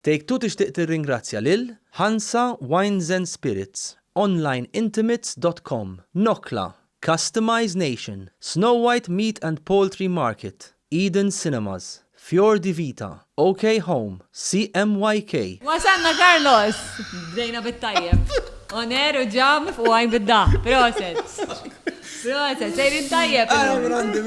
Take Two tixtieq tirringrazzja lil Hansa Wines and Spirits, onlineintimates.com, Nokla, Customize Nation, Snow White Meat and Poultry Market, Eden Cinemas, Fior di Vita, OK Home, CMYK. Wasanna Carlos! Bdejna bit-tajjeb. Oneru ġam u għajn bid-da. Proset. Proset, sejrin tajjeb. Grandi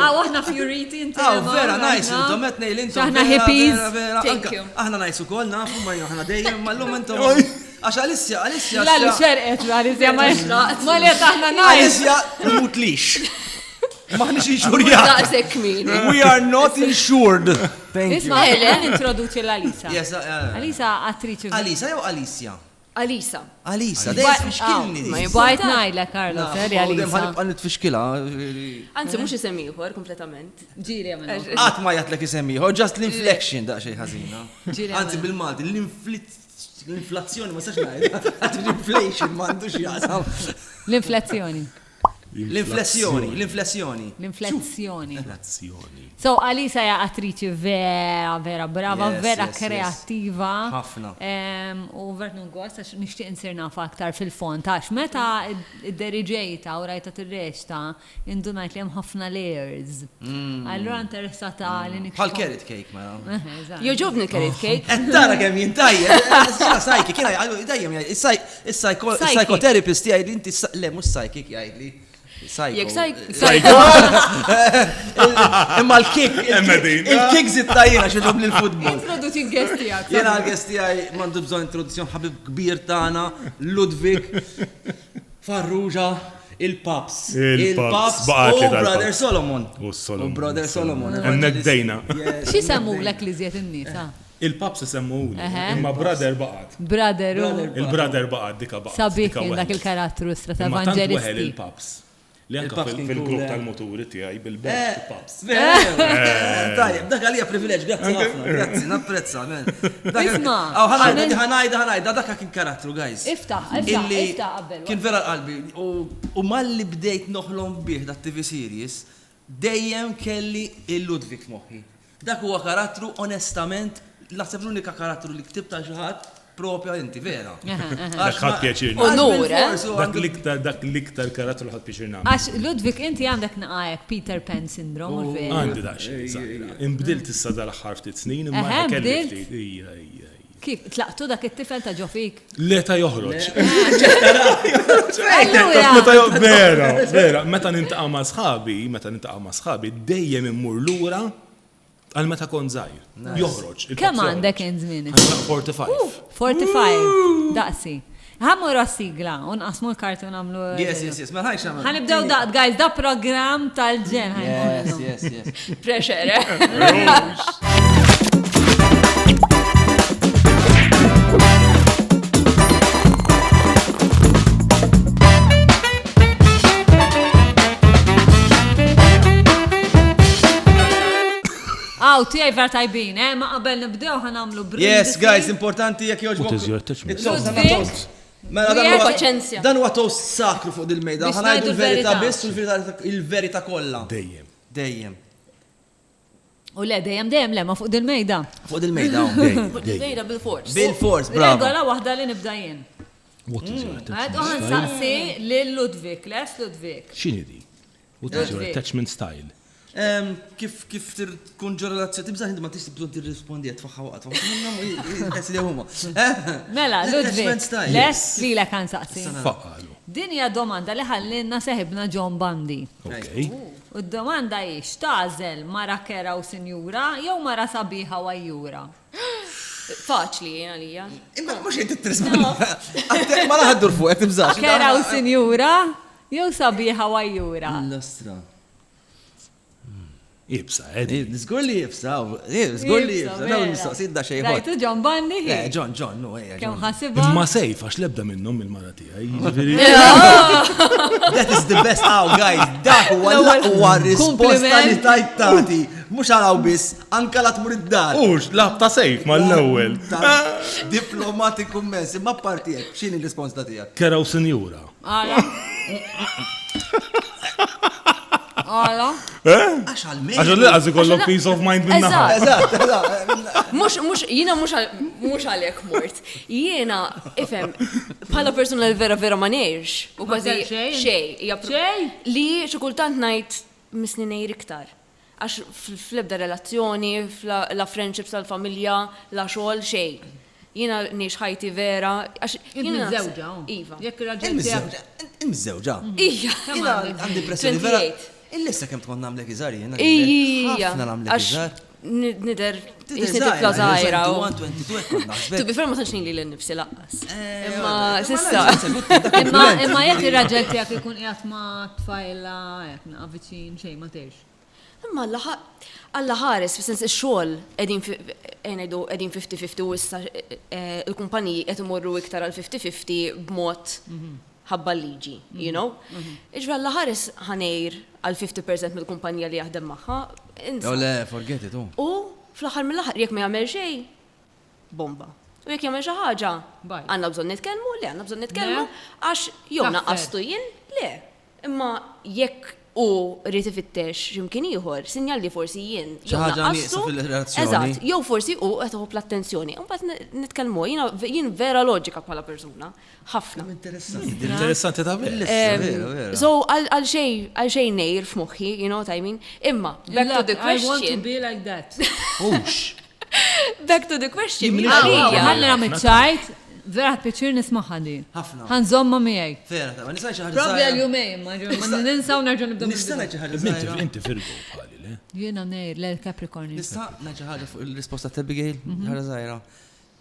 Aħna Fioriti inti. Vera, nice, intom etnej l-intom. Aħna hippies. Thank you. Aħna nice u koll, nafu ma aħna dejjem, ma l-lum intom. Għax Alissja. Lallu xerqet, Alissja ma li aħna nice. Alissja, mutlix. Maħnix inxurjat. Daqsek min. We are not insured. Thank you. Isma' Ellen introduċi l-Alisa. Yes, Alisa attriċi. Alisa jew Alicia? Alisa. Alisa, dejjem fixkilni. Bajt najla, Carlos, eri Alisa. Ħanibqa' nitfixkilha. Anzi, mux isem ieħor kompletament. Ġiri għamil. Qatt ma jgħatlek isem ieħor, just l-inflection daqsxejn ħażina. Anzi bil-Malti, l-inflazzjoni ma sax ngħid. L-inflation m'għandux jaqsam. L-inflazzjoni. L-inflazzjoni. So, Alisa hija attriċi vera brava, vera kreattiva. Ħafna. U vert nungost, għax nixtieq insir naf aktar fil-fond. Għax meta id-deriġejta u rajta tir-reċta, indunajt li hemm ħafna layers. Allura interessata li nikxu. Bħal carrot cake, ma. Joġobni carrot cake. Tara kemm jintajjeb. Sajki, kien dejjem is-psychotherapist jgħid inti le mhux psychic jgħidli. Jek Imma il-kik zittajina xedhom li l-futbol. Introduċi l-gesti għak. Jena l-gesti għaj mandu bżon introduzzjon ħabib kbir tana, Ludwig, Farrugia, il-Paps. Il-Paps u Brother Solomon. U Brother Solomon. Emmek dejna. Xi semmu l-ek li zjet n-nisa? Il-Paps semmu imma Brother baqad. Il-Brother baqad, dika baqad. Sabiħ dak il-karattru strata evangelisti. Il-Paps. Li anka fil-grupp tal-moturi tiegħi bil-belt il-Paps. Tajjeb, dak għalija privileġġ, grazzi ħafna, grazzi, napprezza. Ħanajda, dak kien karattru, guys. Iftaħ qabel. Kien vera qalbi. U malli bdejt noħlom bih dat TV series, dejjem kelli il-Ludwig moħħi. Dak huwa karattru onestament, naħseb l-unika karattru li ktibta xi ħadd propja inti vera. Dak ħadd pjaċir. Onur, Dak l-iktar karattru ħadd pjaċir nagħmel. Għax Ludwig inti għandek naqajek Peter Pan syndrome u vera. Għandi daqsxejn żgħira. Imbdilt issa dal-aħħar ftit snin imma kelli ftit. Kif tlaqtu dak it-tifel ta' ġofik? Le ta' joħroġ. Vera, meta nintaqa' ma' sħabi, dejjem immur lura għal meta kon żgħir. Joħroġ. Kemm għandek kien żmien? 45. 45, daqsi. Ħammur għas-sigla, unqasmu l-karti unamlu. Yes, ma ħajx għamlu. Ħanibdew daqt, guys, da program tal-ġen. Yes. Pressure. Tijaj ver tajbin, ma qabel nibdew ħanamlu brindisi. Yes, guys, importanti jek joġbok. What is your attachment? Dan huwa toast sakru fuq dil-mejda. Ħanajdu l-verità biss u l-verità kollha. Dejjem. U le, dejjem le, ma fuq dil-mejda. Fuq dil-mejda. Fuq dil-mejda bil-fors. Bil-fors, bravo. Regola waħda li nibda jien. What is your attachment Għad uħan saqsi lil-Ludwig, les Ludwig. X'inhi di? What is your attachment style? Kif tkun ġorelazzjoni, tibżaħ ma tixti bżon tirrispondi għat faħħa waqt. Li huma. Mela, Ludwig, les li l kan saqsi. Faqalu. Din hija domanda li ħallinna seħibna John Bandi. U d-domanda hix tażel mara kera u sinjura jew mara sabiħa u ajjura. Faċli għalija. Imma mhux qed titrispondi. Ma naħaddur fuq qed tibżax. Kera u sinjura jew sabiħa u ajjura. L-ostra. Ibsa, edi. Zgur li jibsa, zgur li jibsa. Daw nistaqsid da xej ħot. Rajtu John Bandi? John, no, Kemm ħasibha? Imma sejf għax lebda minnhom il-mara tiegħi. That is the best how, guys. Dak huwa risposta li tajt tagħti. Mhux għalaw biss, anke la tmur id-dar. Ux, labta sejf mal-ewwel. Diplomatiku mess, imma partijek, x'inhi l-risposta tiegħek? Kera u sinjura. Għala. Għax għal-mejn. Għax ikollok peace of mind minna. Eżatt. Jina mux għalek mort. Jina, ifem, bħala persona li vera ma neħx. U kważi xej. Xej? Li xukultant najt misni nejr iktar. Għax fl-ebda relazzjoni, la friendships tal-familja, la xol, xej. Jina neħx ħajti vera. Jina zewġa. Iva. Jekk raġel tijak. Imżewġa. Ija. Jina għandi impressjoni vera. 28. Il-lissa kem tkun namlek iżar jena. Ija. Ħafna namlek iżar. Nider, jisni tifla zaħira. 22 konna. Tu bifer ma tanċni li l-nifsi laqqas. Imma, sissa. Imma jekk ir-raġel tijak ikun qiegħed ma' tfajla, jekk viċin xejn ma tex. Imma Alla ħares, fil-sens il-xol edin 50-50 u issa il-kumpaniji qed imorru iktar għal 50-50 b'mod ħabba liġi, you know? Iġbra Alla ħares ħanejr għal 50% mill-kumpanija li jaħdem magħha. Le, forget it. U fl-aħħar mill-aħħar jekk ma jagħmel xejn, bomba. U jekk jagħmel xi ħaġa, għandna bżonn nitkellmu, le għandna bżonn nitkellmu għax jew naqqastu jien, le. Imma jekk u rrid ifittex x'imkien ieħor, sinjal li forsi jien Xi ħaġa nieqsa fil-relazzjoni. Eżatt, jew forsi u qed tieħu l-attenzjoni. Imbagħad nitkellmu, jien vera loġika bħala persuna, ħafna. Interessanti ta' vera. So għal xejn ngħir f'moħħi, you know what I mean? Imma back to the I want to question. be like that. Back to the question. Ħalli nagħmel ċajt, vera pjaċir nismaħħa di. Ħafna. Ħanżomma miegħek. Vera, ma nistax ħaġa. Probably għal-jumejn, ma ninsaw nerġa' nibda. Nista' ngħid xi ħaġa żgħira. Inti Virgo bħali, le? Jiena ngħid le Capricorn. Nista' ngħid xi ħaġa fuq il-risposta ta' Abigail, ħaġa żgħira.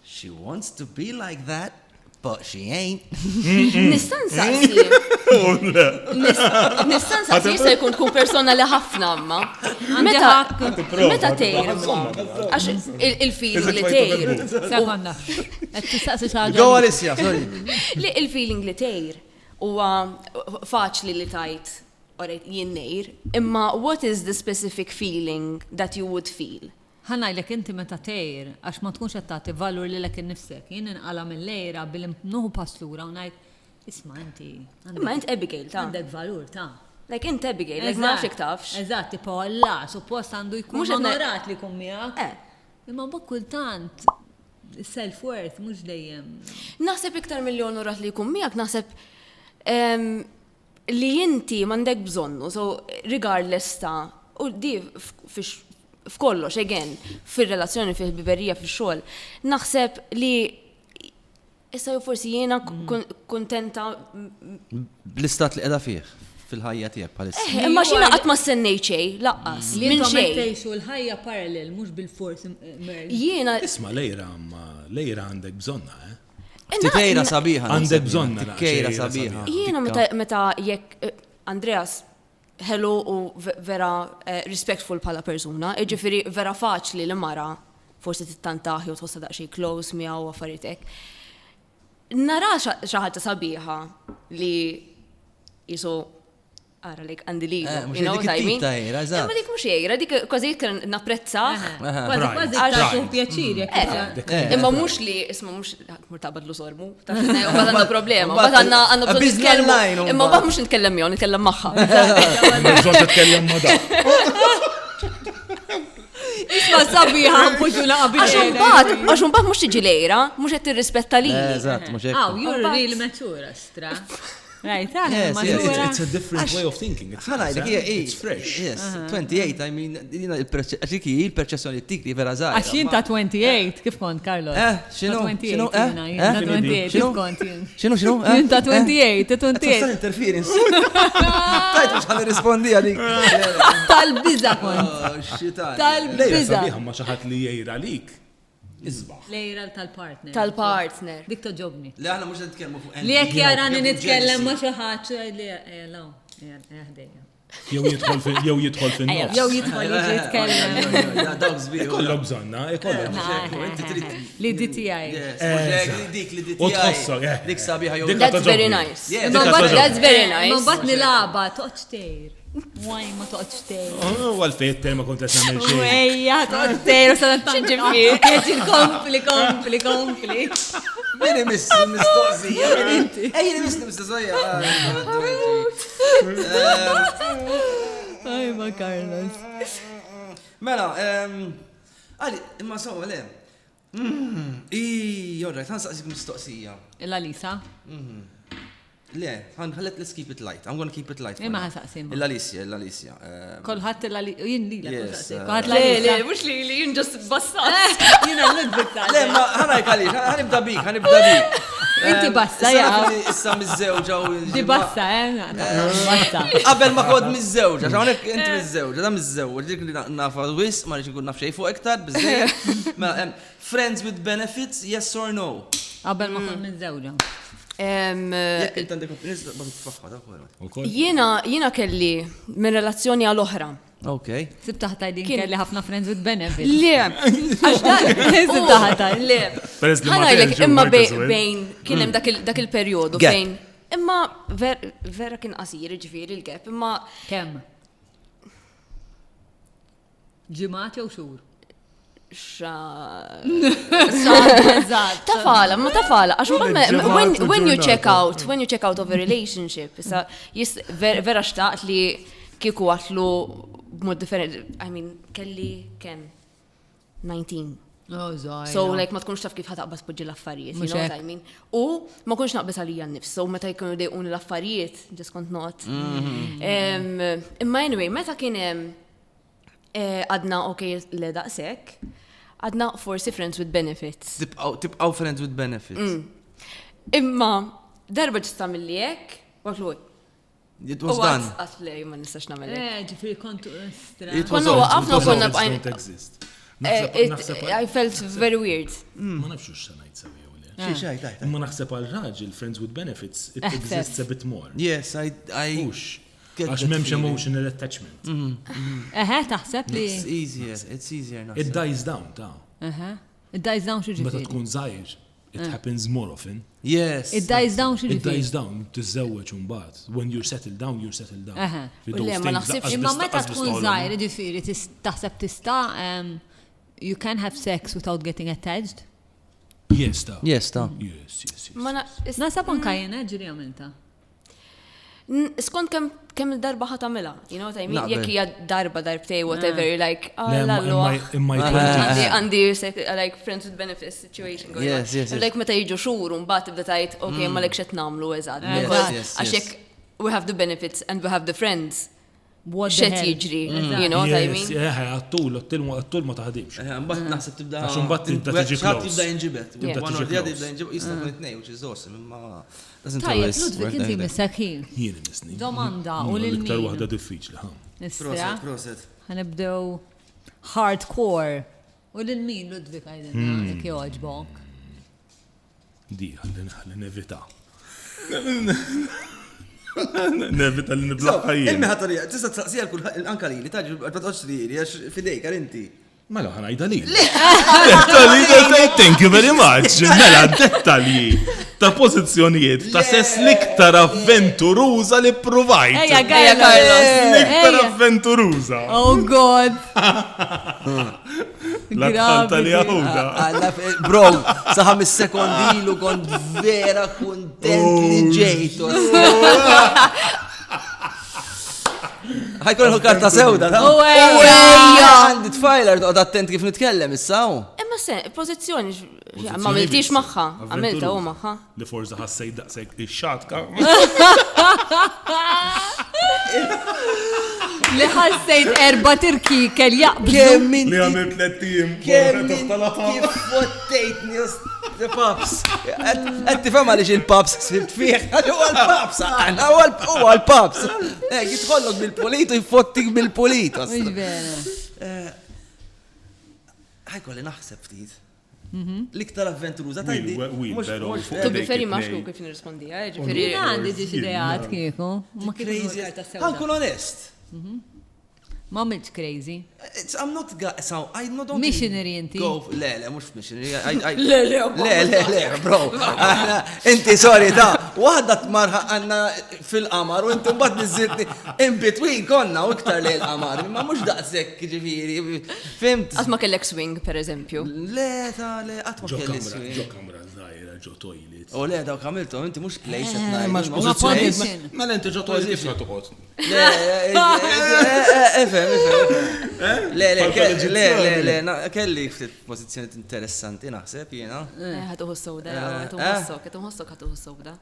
She wants to be like that, but she ain't. Nista' nsaqsi. Nista' nsaqsi jista' jkun tkun persona li ħafna imma. Meta tgħid għax il-feeling li tgħid. Sekonda. Qed tistaqsi xi ħaġa. Go Alicia, sorry. Li il-feeling li tgħid huwa faċli li tajt orejt jien ngħid, imma what is the specific feeling that you would feel? ħanajlek inti meta tgħid għax ma tkunx qed tagħti valur lilek innifsek. Jien inqala mill-lejra billi nuħu pastura u ngħid isma' inti. Imma int Abigail ta' Għandek valur ta'. Like int Abigail, like ma nafx tafx. Eżatt, tipo alla, suppost għandu jkun onorat li jkun miegħek. Imma kultant self-worth mhux dejjem. Naħseb iktar mill-li onorat li jkun miegħek, naħseb li inti m'għandek bżonnu, so regardless ta' u di f'kollox, again, fil-relazzjoni, fil-biberija, fil-xogħol, naħseb li issa forsi jiena kontenta Bl-istat li qiegħda fih fil-ħajja tiegħek bħalissa. Imma xina qatt ma stennejt xejn, laqqas, minn xejn. Tgħixu l-ħajja parallel, mhux bil-force merge. Jiena Isma' lejra għandek bżonna, Titejra sabiħa. Għandek bżonna. Tikkejra sabiħa. Jiena meta jekk Andreas hello u vera respectful bħala persuna, ġifiri vera faċli li mara forsi tittantaħi u tħossa daqxie close miegħu affaritek. Nara xi ħaġa sabiħa li jisu ara like għandi li, you know what I mean? Ma dik mhux jgħira, dik kważi kien napprezzaħ. Kważi tagħtu pjaċir jekk. Imma mhux li isma' mhux mur taqbadlu sormu, taf għandna problema, mbagħad għandna bżonn nitkellmu. Imma mbagħad mhux nitkellem jew nitkellem magħha. Bżonn titkellem ma' dak. Isma' sabiħa mpuġu laqabil. Għax mbagħad mhux tiġi lejra, mhux qed tirrispetta lili. Eżatt, mhux hekk. You're really mature, Astra. Right, It's a different way of thinking. It's fresh. Yes, 28, I mean, il-perċessjoni tikri vera zaħira. Għax jien ta' 28, kif kont, Carlos? Xinu? Xinu? Ta' 28, kif kont jien? Xinu? Jien ta' 28, ta' 28. Interference. Tajt mux ħalli rispondi għalik. Tal-biza kont. Tal-biza. Sabiħa ma xaħat li jgħira lik. Izbaħ. Lejra tal-partner. Tal-partner. Dik toġobni. Le għana mux nitkellmu fuq. Li jekk jarani nitkellem ma xi ħadd li law, ħdejja. Jew jidħol fin-nofs. Jew jidħol jiġi jitkellem. Ikollok bżonna, Li di tiegħi. Dik li di U tħossok, Dik sabiħa jew. That's very nice. That's very nice. Ma bat nilaba toqgħod tgħid. Waj ma toqgħodx tgħid. Għal-fejt ma kont qed nagħmel xejn. Ejja, toqgħod tgħid u sa ġifri. Kompli. Mini mistoqsija. Ejja mistoqsija. Ajma, Carlos. Mela, għali, imma sawa, le. Jorrajt, għan saqsik mistoqsija. Il-Alisa? Le, let's keep it light. I'm gonna keep it light. Imma ħasaqsim. Il-Alicia. Kolħat il-Alisa, jien li Yes, Kolħat Le, l-Alisa. mux li jien just bassat. Jina l-Ludwig ta' Le, ma ħanajk għalix, ħanibda bik. Inti bassa, ja. Issa miż-żewġa u... Di bassa, bassa. Qabel ma kod miż-żewġa, xawnek inti miż-żewġa, da miż-żewġa, dik li nafa wis, ma rridx nkun naf xejn fuq iktar, biżejjed. Friends with benefits, yes or no? Qabel ma kont minn żewġa. Jekk inti għandek opinjoni, ma tfaħħa dak wara. Jiena kelli minn relazzjoni għal-oħra. Ok. Sibtaħta din kelli ħafna friends with benefits. Le, għax Sibtaħta. Le. Peress li ma Ħanajlek tenx imma il-Michael bejn kien hemm dak il-perjodu Gap. fejn. Imma vera kien qasir ġifieri l-gap, imma Kemm? Ġimgħat jew xhur? Tafala, għax when you check out of a relationship, issa vera xtaqt li kieku għatlu b'mod differenti, I mean, kelli kem 19. Oh, zaħi. So, like, ma tkunx taf kif ħataqbas poġġi l-affarijiet, you know what I mean? U ma kunx naqbis għalija n-nifs, so meta jkunu dejquni l-affarijiet, just kont not. Imma anyway, meta kien għadna, okay, le daqsek, għadna forsi friends with benefits. Tibqaw friends with benefits. Imma, darba ġistamilli jek, għatlu, It was done. Għatlej, ma nistax namilli. Ġifiri kontu estra. It was Konna all- waqafna konna don't exist. Naħseb I felt very weird. ma nafx x'sanajt sewi u le. Xi tajt. Imma naħseb għal raġel friends with benefits it exists a bit more. Yes, I Ux. get Għax that memx feeling. emotional attachment. Eħe, taħseb li. It's easier now. It dies down, ta' Eħe. Id-dies down xi meta ġifiri. tkun żgħir, it happens more often. Yes. Id-dies down xi It dies ġifiri. down, tiżżewweġ mbagħad. When you're settled down, you're settled down. Aha. Li U le, those ma things naħsibx- laqqas Imma biss- meta laqqas biss tkun toħolhom. żgħir, ġifiri, taħseb tista' you can have sex without getting attached. Yes, ta' Yes, ta' Yes. Ma Nasab anka jena ġiri għamilta. skont kemm il-darba ħatamela, you know what I mean? Naqbel. Jekk hija darba darbtej, whatever, you're like, Le, lallu. imma Għandi like friends with benefits situation going on. Yes. Like meta jiġu xhur u mbagħad tibda tgħid, okay, ma lekx qed nagħmlu eżatt. Yes, Because yes, għax yes. jekk we have the benefits and we have the friends, What the xed hell? jiġri, you know what I mean? għattul ma taħdimx. Mbagħad naħseb tibda. Għax imbagħad tibda tiġi Xatt close. tibda jinġibet. Yeah. One or Tibda the other tiġi tibda jinġibet. Jista' tkun it-tnejn, which is awesome. Imma doesn't Tajjeb, always Ludwig, work inti like that. missak ħin. Jien nisni. Domanda, u lil L-iktar min? waħda diffiċli, ha. Nistra, Proset. ħanibdew hardcore. U lil min, Ludwig, għajdin, jek joġbok. Di, ħalli nevita. Nevita li niblaħħa jien. Immi ħatarija, tista' tsaqsija anka li taġi għal li għax fidejk għal inti. Mela, ħanajda li. Thank you very much. Mela, dettalji ta' pozizjonijiet ta' sess liktar avventuruza li provajt. Eja, Carlos. Liktar Eja. avventuruza. Oh God. La tħalta li għawda. Bro, saħam il-sekondi ilu kont vera kontent li ġejtu. ħajkun karta sewda, ta' Oh, ejja. Għandi tfajler, toqgħod attent kif nitkellem issa. Imma pożizzjoni, ma għamiltix magħha, għamilta u magħha. Li forza ħassej daqseg ix-xatka. Li ħassejt erba tirki kell jaqbżu. Kemm min Li għamil tlettim. kemm min kif fottejtni paps. Qed tifhem għaliex il-paps sibt fih. Huwa l-paps, aħna huwa l-paps. Jitħollok bil-polit u jfottik bil-polit. Mux vera. Ħajkolli naħseb ftit. L-iktar avventuruża tajdi. Pero To be very maxku kif nirrispondi, ġifiri. Jina għandi ġiġi idejat kieku. Ma Crazy. Ħankun onest. Ma milċ crazy. I'm not so I don't Missionary inti. Go, le, mux missionary. Le, bro. Inti, sorry, ta' wahda tmarħa għanna fil-qamar u inti mbagħad niżiltni in between konna u iktar lejn qamar. Ma mhux daqshekk ġifieri. Fimt? Għatma kellek swing, per eżempju. Le, ta' le, qatt ma kelli ġo swing. kamra zaħira, ġo toilet. U le, dawk għamiltu, inti mux place at Ma night. position. Mela inti ġo toilet kif toqgħod? Le, kelli ftit pozizjoni interessanti naħseb jiena. Ħatuħu s-sowda, ħatuħu s-sowda.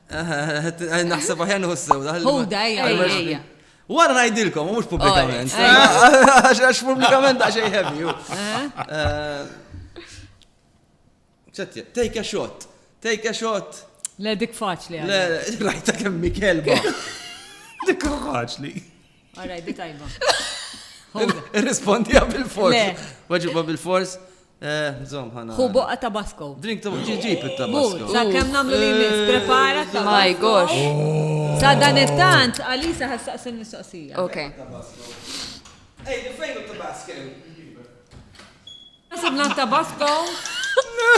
Naħseb aħjan uħssew. Ħuda, ejja. Wara najdilkom, mux publikament. Għax publikament għaxej heavy. Take a shot. Take a shot. Le dik faċli. Le, rajta kemmi kelba. Dik ħaġli. Alright, dik tajba. Rispondija bil-fors. Le. Waġiba bil-fors. Zom, ħana. Hu boqqa tabasco. Drink ġiġib Mut, il-tabasco. sa' kem namlu li mis, prepara tabasco. My gosh. Sa' dan it-tant, Alisa ħassaqsin mistoqsija. Ok. Ej, fejn il-tabasco? Sibna tabasco.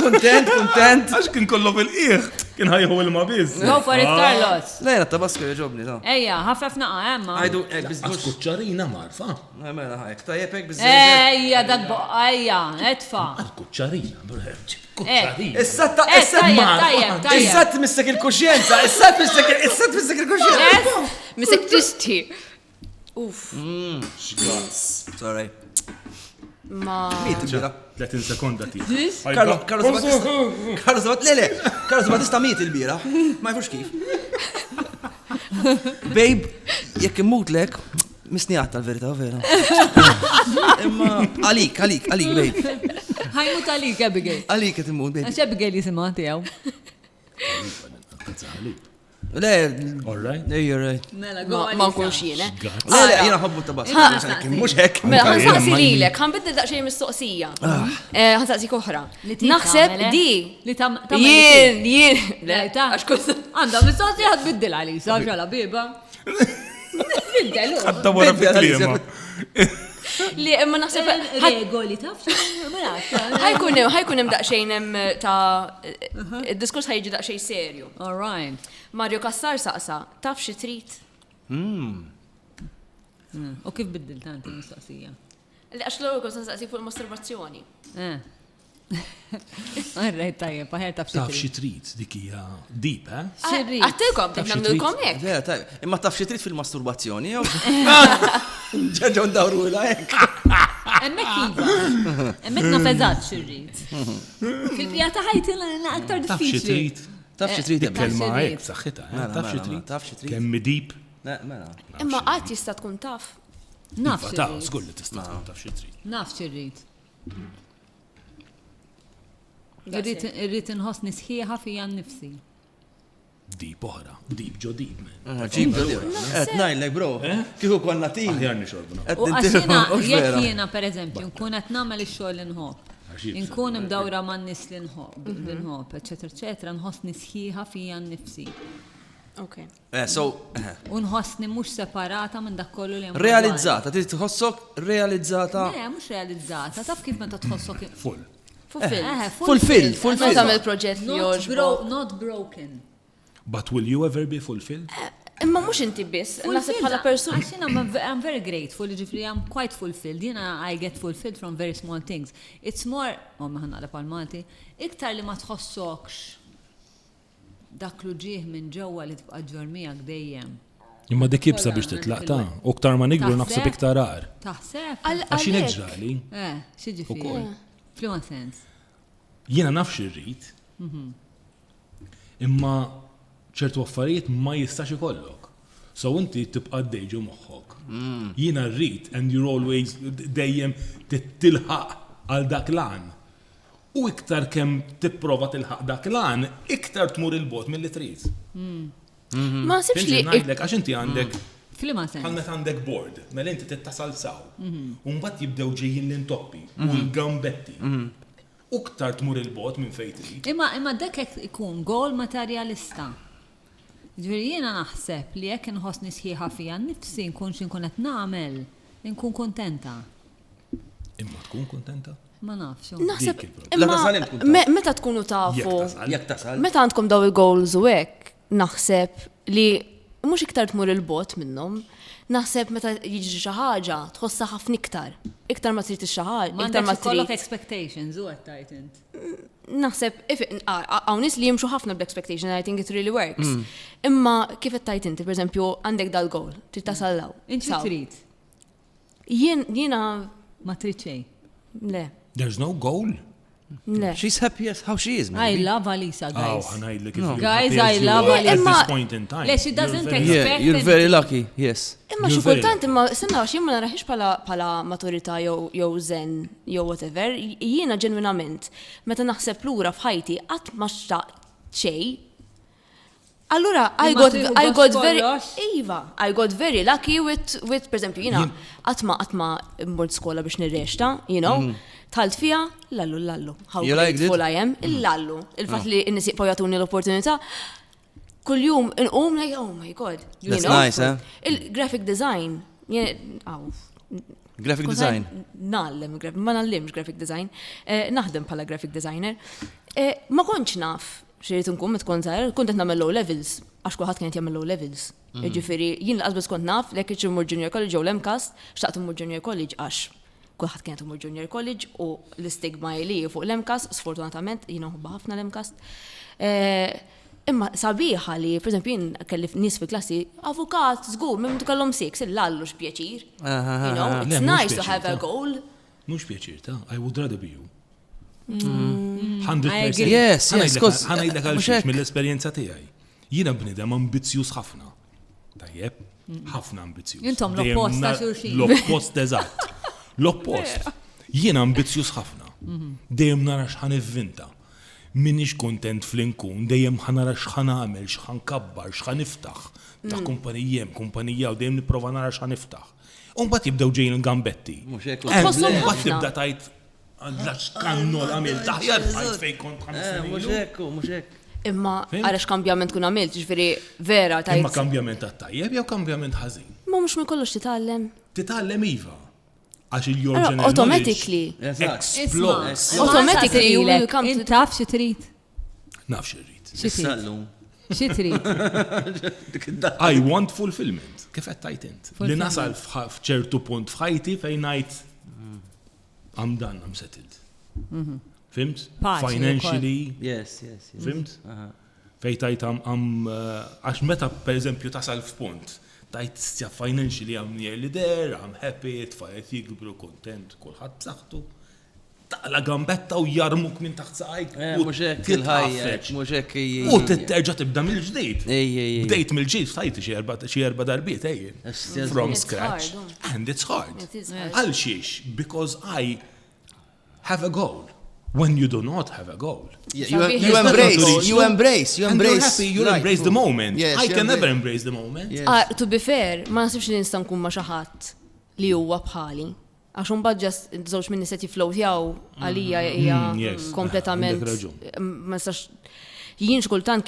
Kontent. Għax kien kollu bil-qiegħ, kien ħajħu il-mabiz. Go for it, Carlos. Lejna tabasco joġobni, ta' Ejja, ħafef naqa, emma. Għajdu, Għax bizdux. kuċċarina marfa. Mela ħajk, tajjeb ek bizdux. Ejja, dak boqqa, ejja, etfa. Għal kuċċarina, kuċċarina. Issa Tajjeb. Issa tmissek il-kuxjenza, issa tmissek il-kuxjenza. Misek tristi. Uff. Sorry. Ma. Miet il-bira. 30 sekonda ti. Carlos Batista miet il-bira. Ma jfux kif. Babe, jekk immutlek, misnijat tal-verita, vera. Imma, għalik, babe. Ħajmut għalik, Abigail. Għalik jett immut, babe. Għax Abigail jisimaw tijaw. Le, All right. you're right. Mela, go Ma nkunx jiene. Le, jena ħabbu tabasco. Mux hekk. Mela, ħansaqsi lilek, ħanbiddel daqsxejn mistoqsija. Ħansaqsi oħra. Naħseb di. Li tam. Jien. Le, ta' għax kont. Għanda, mistoqsija ħadbiddil għalisa, ġala biba. Biddelu. Għadda wara fil-klima. Li, imma naħseb. Regoli, taf? ħajkun hemm daqsxejn hemm ta' id-diskurs ħajġi daqsxejn serju. All right. Mario Kassar saqsa, taf xi trid? U kif biddil tanti mistoqsija? Li għax l-ewwel kont saqsi fuq il-masturbazzjoni. Alright, tajjeb, paħer taf Taf xi trid dik hija deep, eh? Xirri. Għattilkom, nagħmlulkom hekk. Vera, tajb. Imma taf xi trid fil-masturbazzjoni, jew? Ġaġon dawru hekk. Emmek iva. Emmek nafeżat xirrit. Fil-pjata ħajti aktar Taf xi diffiċli. trid. Taf xi trid jibqa' Kelma xi hekk saħħitha, Mela, taf xi mela, trid. taf xi trid. Kemm deep. Mela. Imma qatt jista' tkun taf. Naf Ta' xirrit. żgur li tista' tkun taf xi trid. Naf xirrit. Irrit nħossni sħiħa fija nnifsi. Deep oħra, deep ġo deep, man. Ġib, najlek, bro. Kiku konna tim. Aħjar nixorbuna. U għaxina, jek jiena per eżempju, nkun qed nagħmel ix-xogħol li nħobb. Nkun imdawra man nis li nħobb, eċetera, nħossni sħiħa fija nnifsi. Ok. U nħossni mhux separata minn dak kollu li hemm. Realizzata, trid tħossok realizzata. Le, mhux realizzata, taf kif meta tħossok Full. Fulfilled. Ma tagħmel proġett li joġbok. not broken. But will you ever be fulfilled? Imma mhux inti biss, naħseb bħala persuna. Actually, I'm very grateful, ġifri, I'm quite fulfilled. I get fulfilled from very small things. It's more, maħna għala pal-Malti, iktar li ma tħossokx dak lu ġieħ minn ġewwa li tibqa' ġormijak dejjem. Imma dik jibsa biex titlaqta, u ktar ma nikbru naħseb iktar ar. Taħseb? Għaxi neġrali, Xieġifiri? Fl-ma sens. jiena naf xirrit, imma ċertu affarijiet ma jistax ikollok. So inti tibqa' dejġu moħħok. Jiena rrit, and you're always dejjem tilħaq għal dak lan. U iktar kemm tipprova tilħaq dak lan, iktar tmur il-bot mill-li trid. Ma sibx li. Ngħidlek għax inti għandek Fl-ma sens. Għalmet għandek board, mela inti tittasal saw. Mbagħad jibdew ġejjin l-intoppi u l-gambetti. Uktar tmur il-bot minn fejn trid. Imma dak hekk ikun gol materjalista. Ġifieri jiena naħseb li jekk inħossni sħiħa fija nnifsi nkun x'inkun qed nagħmel, nkun kontenta. Imma tkun kontenta? Ma nafx. Naħseb. La tasal tkun taf. Meta tkunu tafu. Jekk tasal. Meta għandkom daw il-goals u hekk, naħseb li mhux iktar tmur il-bot minnhom. Naħseb meta jiġri xi ħaġa tħossha ħafna iktar. Iktar ma trid xi ħaġa, iktar ma M'għandekx ikollok trid. expectations u qed int. Naħseb hawn nies li jimxu ħafna bl-expectation, I think it really works. Imma kif qed tajt inti, pereżempju, għandek dal-goal, trid tasal law. Inti trid. Jiena Ma trid xejn. le, There's no goal. le. She's happy as how she is, I maybe. love Alisa, Oh, guys. ħanajdlek Guys, I love At Alisa. this point in time. Le, she doesn't You're very- expect- Yeah, you're very lucky, yes. Imma You're xi very kultant imma sinna xi ma naraħix bħala maturità jew zen jew whatever, jiena ġenwinament meta naħseb lura f'ħajti qatt ma xtaq xejn. Allura I Imma got tieħu gost very kollox? Iva, I got very lucky with per esempio jiena qatt ma mmort skola biex nirrexta, you know, talt fija lallu. How You liked grateful it? I am, il-lallu. Il-fatt li n-nies jibqgħu jagħtuni l-opportunità. Kuljum inqum like, oh my god. you That's know? nice, huh? Il-graphic design, Graphic design. ma nallimx graphic design, naħdem bħala graphic designer. Ma kontx naf xirrit nkun met kont żgħir, kont qed nagħmel low levels, għax kulħadd kien jagħmel low levels. Jiġifieri jien laqas kont naf lek iċ immur junior college jew l-MCAS, xtaqt immur junior college għax kulħadd kien immur junior college u l-istigma li fuq l-MCAS, sfortunatament jiena nħobba ħafna l-MCAS. Imma sabiħa li, per esempio, jien kelli nies fi klassi, avukat, żgur, minn kellhom six, il-lallu x'pjaċir. You know, it's Le, mhux nice to pjaċir, have a ta. goal. Mux pjaċir, ta' I would rather be you. I 100%. agree. Yes, yes, cause- ħanajdlek għal mhux xiex hekk. mill-esperjenza tiegħi. Jiena bnidem ambizzjuż ħafna. Tajjeb, ħafna ambizzjuż. Intom Dejjem l-oppost ta' nar- xulxin. L-oppost eżatt. L-oppost. Jiena ambizzjuż ħafna. Dejjem nara x'ħan ivvinta. Minix kontent fl-inkun, dejjem ħanara x'ħan għamel, x'ħan kabbar, x'ħan niftaħ. Ta' kumpanija u dejjem nipprova nara x'ħan niftaħ. Unbat jibdew ġejn il-gambetti. Mhux hekk. Tħossom Unbat ħafna. tibda tajt għallax kannol għamil taħjar tajt fej kont Mhux ħamsa. hekk, mhux hekk. Imma Fim? għarax kambjament kun għamilt, ġifiri vera Imma tajt. kambjament tajjeb jew kambjament ħażin. Ma mux minn kollox titgħallem. Titgħallem iva. Għax il-your Allora, general automatically. explodes. Automatically you will Automatically, come to- int taf xi trid. Naf xirrit. Xi trid. Sallum. Xi trid. I want fulfillment. Kif qed tajt int? Li Fulfillment. nasal f'ċertu punt f'ħajti fejn ngħid I'm done, I'm settled. Fimt? Paċi Financially, Yes, yes, yes. fimt? Fej tajt għax meta per eżempju tasal f'punt, tajt stja financially I'm nearly there, I'm happy, tfajet jikbru kontent, kulħadd b'saħħtu. Taqla gambetta u jarmuk minn taħt saqajk. Mhux hekk il-ħajja, mhux hekk U terġa' tibda mill-ġdid. Ej. Bdejt mill-ġdid f'tajti xi erba' darbiet ejjin. Yes, From It's scratch. hard, And it's hard. It is hard. Għal xiex, because I have a goal. When you do not have a goal. You Sabiħ, embrace, you And embrace. you're happy, you Right, embrace the true. moment. Yes, I you can never embrace- embrace the moment. Yes. To be fair, ma nasibx li nista' nkun ma' xi ħadd li huwa bħali. Għax imbagħad ġast żewġ minni se tiflow tiegħu għalija hija yes, kompletament. għandek raġun. Ma nistax jien xkultant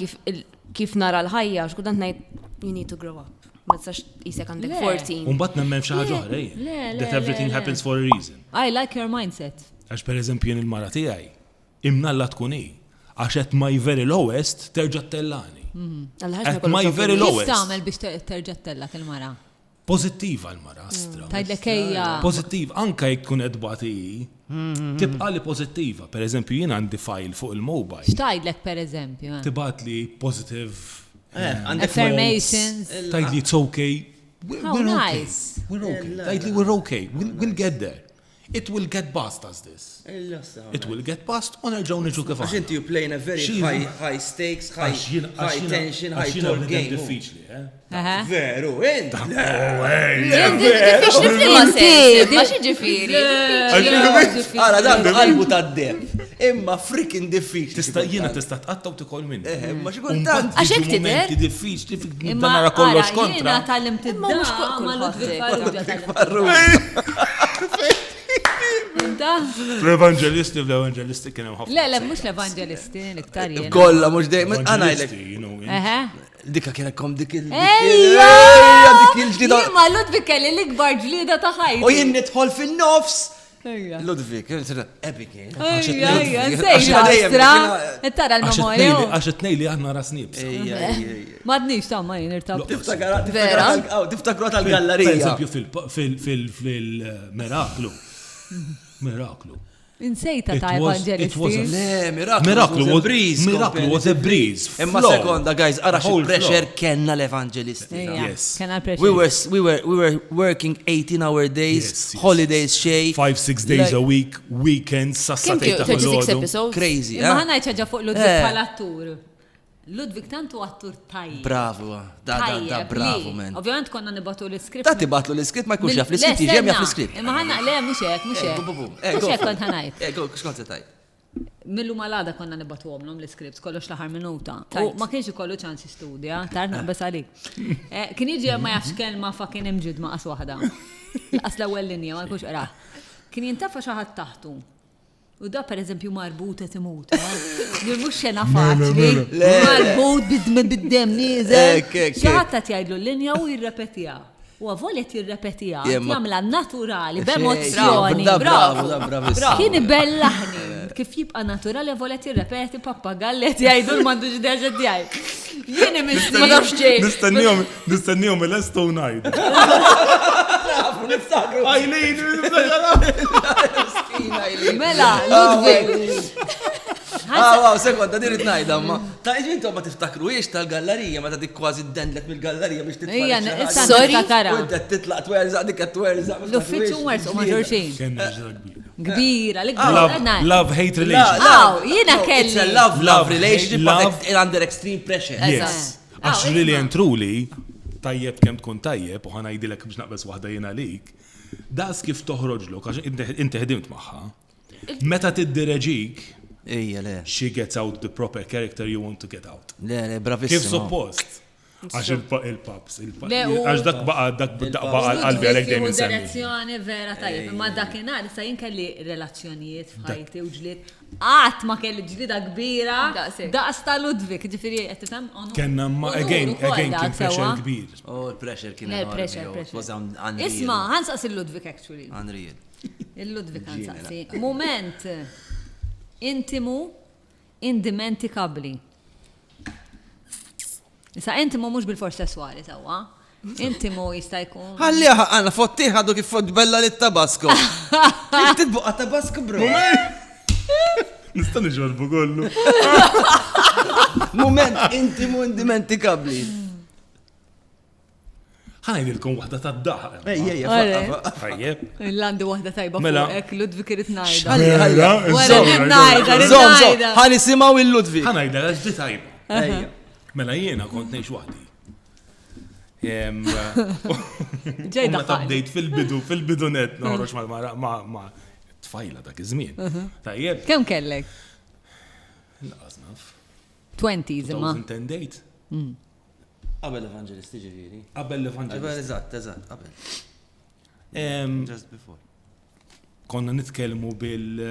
kif nara l-ħajja, xkultant ngħid you need to grow up. Ma nistax isek għandek Le. 14. Umbat nemmen xi ħaġa oħra ejjin. le, That le, everything le. happens for a reason. I like your mindset. Għax per eżempju jien il-mara tiegħi, imnalla tkun hi. Għax at my very lowest terġa' tellani. At my very Kif lowest. tagħmel biex terġa' tellak il-mara? Pozittiva l-mara, astra. Tgħidlek ejja. Pozittiv, anka jekk tkun edbati, tibqa li pozittiva. Per eżempju, jien għandi file fuq il-mobile, X'tgħidlek pereżempju? tibat li positive, Affirmations. tajt li it's okay. How We're okay. nice. We're okay. Tajt li we're okay. We'll get there. It will get past us this. It will get past, u nerġaw niġu kif Għax inti you playing a very She's- high stakes, high tension, high Għaxina tall bnidem game. diffiċli, eh? Aha. Veru, int. Diffiċli f'liema sens, ma xi ġifieri. Ara dan qalbu tad-deb. Imma freaking diffiċli. Tista' jiena tista' tqatta u tikol minni. Ma xi kultant. Għax hekk tidher? Momenti diffiċli fik nibda Imma nara kollox ara, jiena kontra. tallimt Imma mhux id-da ma kulħadd. Ludwig Farrugia. Inta? L-evangelisti fl-evangelisti kien hemm ħafna. Le, mhux l-evangelisti, l-iktar jiena. Kolla, mux dejjem. Għanajlek. Evangelisti, you know, Eħe. Dika kienet kom dik il- Ejja! dik il-ġdida. Jien ma Ludwig kelli l-ikbar ġlieda ta' ħajti. U jien nidħol fin-nofs. Ejja. Ludwig, epic. Ejja, nsejta, astra. Tara l-memorju. Għax it-nejli għanna rasnibs. Madnix ta' ma jinirtab. Tiftakru Per tal-gallerija. eżempju fil-Miraklu. Miraklu. Insejta It ta' was- evangelisti. Le, Miraklu was a breeze. Miraklu was a breeze. Imma Flow. sekonda, guys, ara xi Whole pressure flow. kenna l-evangelisti. Yes. Kena l-pressure. We were working 18-hour days, Yes, yes. holidays xej. 5-6 days a week, weekends, Kim sassatejta 36 episodes? Crazy, Imma ħana ċaġa fuq Ludwig Eh. pal-attur. Ludwig tantu attur tajjeb. Bravo, da Tajjeb, bravo, li. man. Ovvjament konna nibatu l-iskript. Ta' tibatlu l-iskript ma jkunx jaf l-iskript, jiġi hemm jaf l-iskript. Imma ħana, le, mux hekk, mux hekk. Mux hekk kont ħanajt. Xkont se tajt? Millu malada konna nibatu għomlom l-iskript, kollox laħar minuta. U ma kienx ikollu ċans jistudja, tar naqbes għalik. Kien jiġi ma jafx kelma fa' kien imġid ma' qas waħda. Qas l-ewwel linja, ma jkunx qra. Kien jintafa xaħat taħtu. U da per eżempju marbut et imut. Mux xena faċli. Marbut bid-dem nizel. Xaħat ta' jgħidlu l-linja u jirrepetija. U għavolet jirrepetija. Jamla naturali, b'emozzjoni. Bravo. Kien bellaħni. Kif jibqa naturali għavolet jirrepeti pappagallet jgħidu l-mandu ġdeġa djaj. Jieni misli. Ma nafx ġej. Nistennijom il-esto unajdu. Mela, Ludwig. Sekonda, dirit najda, ma. Ta' iġintom ma tiftakru iex tal-gallerija, ma ta' dik kważi d-dendlet mill-gallerija biex Ija, titfalek. issa Sorry? nitakara. U d titlaq twerza, dik twerza. L-uffiċċju mers u maġorxin. Kenna ġra kbira. Kbira, l-kbira. Love-hate relation. Aw, jiena It's a kelli. love relationship, Love. but under extreme pressure. Yes. Għax Ah, really isma'. and truly, tajjeb kem tkun tajjeb, u ħana jidilek biex naqbes wahda jena lik, das kif toħroġlu, għax inti ħedimt maħħa. Meta tiddireġik, Ija, le. she gets out the proper character you want to get out. Le, Kif bravissimo. suppost? Għax il-paps, Le, u- għax dak baqa qalbi għalek dejjem insemmi. Direzzjoni vera tajjeb. Ma dakinhar issa jien kelli relazzjonijiet f'ħajti u ġlied. Qatt ma kelli ġlida kbira. Daqsek. Daqs ta' Ludwig, ġifieri qed tifhem? Kenna ma again kien pressure kbir. Oh, il-pressure kien Le, enormi, pressure, yo. It pressure. was unreal. Isma, ħansaqs il-Ludwig actually. Unreal. Il-Ludwig ħansaqsi. Moment intimu indimentikabli. Issa intimu mhux bil-fors sessuali sewwa. Intimu jista' jkun. Ħalli għanna fotti ħadu kif fot bella li tabasco. Kif titbuqa tabasco, bro? Nista' niġorbu kollu. Moment intimu indimentikabli. Ħanajdilkom waħda tad-daħ. Ejja, Tajjeb. L-għandi waħda tajba Mela. fuqek, Ludwig irid ngħidha. Ħalli, Wara li ngħidha, rid Zom, ngħidha. ħalli simaw il-Ludwig. Ħanajdha għax di tajba. Ejja. Mela jiena kont ngħix waħdi. Ġej Meta daħħal. bdejt fil-bidu net noħroġ ma' tfajla dak iż-żmien. Tajjeb, Kemm kellek? laqas naf. 20s imma. 2010 date. Qabel evangelisti ġifiri. Qabel l-evanġelist. Eżatt, qabel. Just before. Konna nitkellmu bil-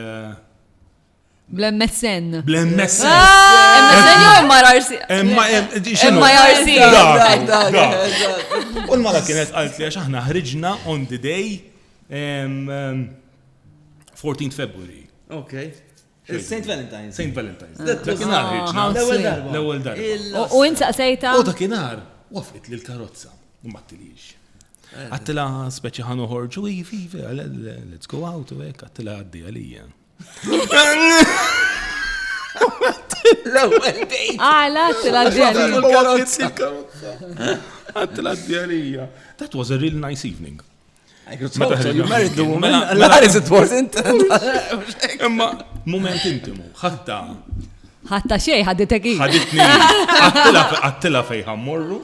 Bl-MSN. bl-MS. MSN jew MRRC? MIRC. U l-mala kienet għalt li għax aħna ħriġna on the day 14th February. Ok. St. Valentine's. St. Valentine's. That was- Dakinhar ħriġna. how L-ewwel sweet. darba. L-ewwel darba. U insaqsejta? U dakinhar wafqet li l-karozza. U mattilix. Għattila speċi ħanu ħorġu, ivi, let's go out u għek, għattila għaddi għalija. L-ewwel date. Għala, t-għaddi. Għattila għaddi għalija. That was a real nice evening. So you married the woman. Mela- L-għaris it wasn't. Imma moment intimu, ħatta ħatta xej, ħadditek i. ħaditni għattila fejħa morru,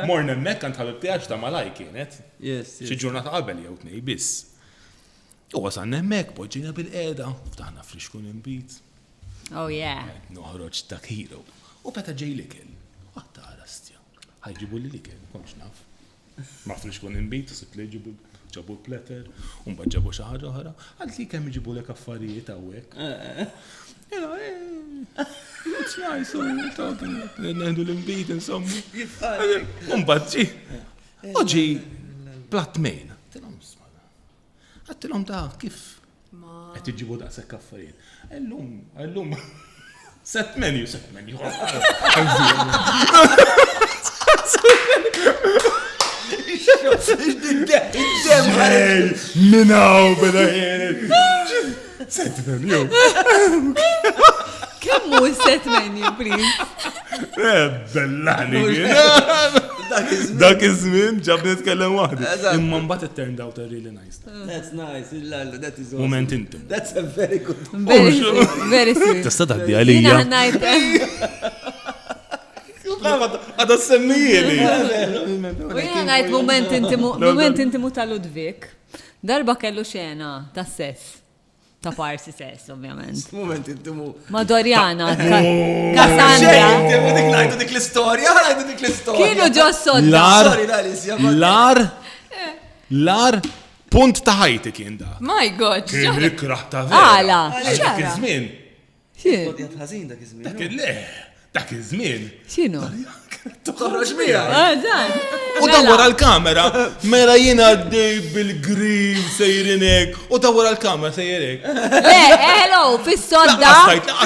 morna mek għant ħabib tiegħek ta' malaj kienet. Yes, Xi ġurnata qabel jew tnej biss. U wasan hemmhekk poġġina bil-qiegħda, ftaħna friskun imbit, Oh yeah. noħroġ dak hero. U peta ġej likel. Waħta rastja. Ħajġibu li likel, komx naf. Ma friskun imbit, u sit li ġabu l-pletter, un ġabu xi ħaġa oħra, għalt li kemm iġibu lek affarijiet hawnhekk. It's nice, talking, neħdu l-imbit, insomma. Un ġi. Uġi, platt mejn. Għattilom ta' kif qed iġibu daqshekk affarijiet. Illum set menu. Minnaw beda jien. Set menu. Kemm hu set menu, please? Bellani jien. Dak iż-żmien ġabni nitkellem waħdi. Imma mbagħad it turned out really nice. That's nice, that is Moment intim. That's a very good. Very sweet. Tista' tgħaddi Jiena għalija. ħannajt. Għadha semmijieli. U jiena ngħid moment intimu ta' Ludwig. Darba kellu xena ta' sess. Ta' parsi sess, ovvjament. Moment intimu. Ma' Dorjana, Cassandra. Ngħidu dik l-istorja, ngħidu dik l-istorja. Kienu ġo sodda. Sorry, Alicia, Lar punt ta' ħajti kien da. My God, Kien rikraħ ta' vera. Għala. Dak iż-żmien. ħażin dak iż-żmien. Dak iż-żmien. X'inhu? Toħroġ miegħek. Dan. U dawwar għal-kamera, mela jiena għaddej bil-grib sejrinek, u dawwar għal-kamera sejrinek. Hello, fis-sodda.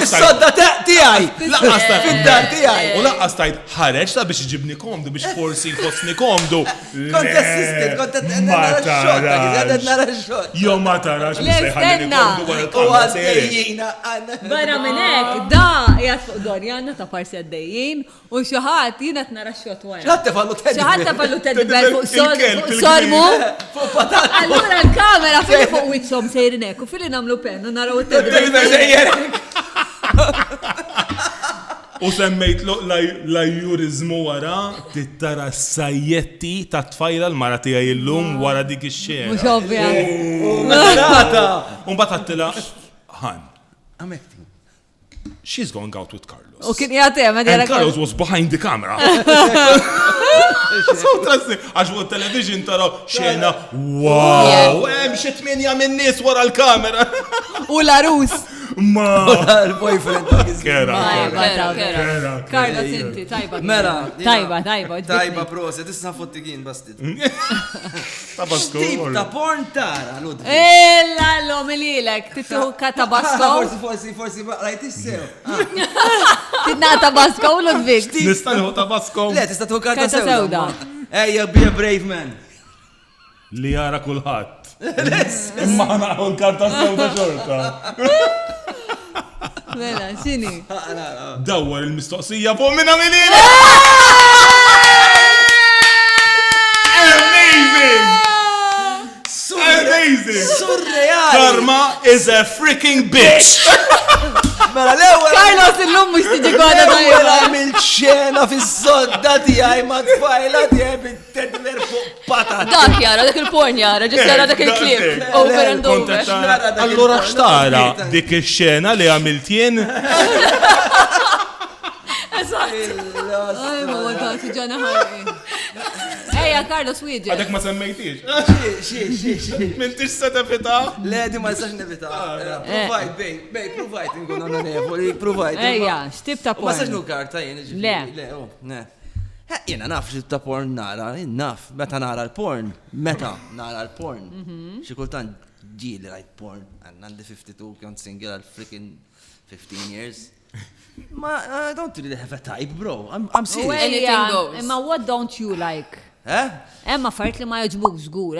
Is-sodda tiegħi. Fid-dar tiegħi. U laqqas tajt ħareġ ta' biex iġibni komdu, biex forsi jfossni komdu. Kont assistent, kont nara x-xogħol. Jo ma tarax Le, biex sejħallini stenna. komdu wara U l-kamera sejrinek. għaddejjina Barra minn hekk, da qiegħed fuq Dorjana ta' parsi għaddejjin u xi ħadd jiena nara x-xogħol wara. ċatte fallu Xi ħadd ta' fallu tedbel fuq Il-kelb, sormu. fuq patat. Allura l-kamera fili fuq wiċċhom sejrin hekk u fili nagħmlu pennu naraw it-tedbel. U semmejt la jurizmu wara, tittara sajjetti ta' tfajla l-mara tiegħi illum wara dik ix-xejn. Mhux ovvja. Un bat għattila, Han, Għamekti. she's going out with Carlos. U kien jagħtem ma And Carlos was behind the camera. So trasni, għax fuq television taraw xena, wow, hemm xi 8 minn nies wara l-kamera. U l-arus. Ma, Il-boyfriend. kera. Carlos inti, tajba. Mela. Tajba. proset, issa fotti kien bastit. Tabasco. Tip ta' porn tara, Ludwig. Ella l-om ililek, tittu katabasco. Forsi, rajt issew. Titna tabasco u Ludwig. Nista' nieħu Tabasco Le, tista' tu karta Karta sewda. sewda. Ejja, be a brave man. li jara kulħadd. Imma naħu l-karta sewda xorta. Mela, xini? Dawwar il-mistoqsija fuq minna minina! Amazing! Amazing! Surreali. Karma is a freaking bitch! Mela, l-ewwel. Carlos illum mux tiġi għada L-ewwel tajba. għamil ċena fis-sodda tiegħi ma' tfajla tiegħi bit-tedler fuq patat. Dak jara, dak il-porn jara, ġist jara dak il-klip. Over and over. Allora xtara dik ix-xena li għamilt jien? Ay, ma wadda, tiġana ħarri. Ejja, Carlos, wieġi. Għadek ma semmejtix. Xie. Mintix se tefita? Le, di ma jistax nevita. Provide, bej, provide, nkun onorevoli, provide. Ejja, xtib ta' U ma sax porn. nu karta jien. Le. Ne. Jena naf xtib ta' porn nara, naf, meta nara l-porn, xi kultant ġili rajt porn, għandi 52, kont single għal freaking 15 years. Ma, I don't really have a type, bro. I'm serious. Anything goes. Imma what don't you like? Emma fart li ma joġbuk żgur.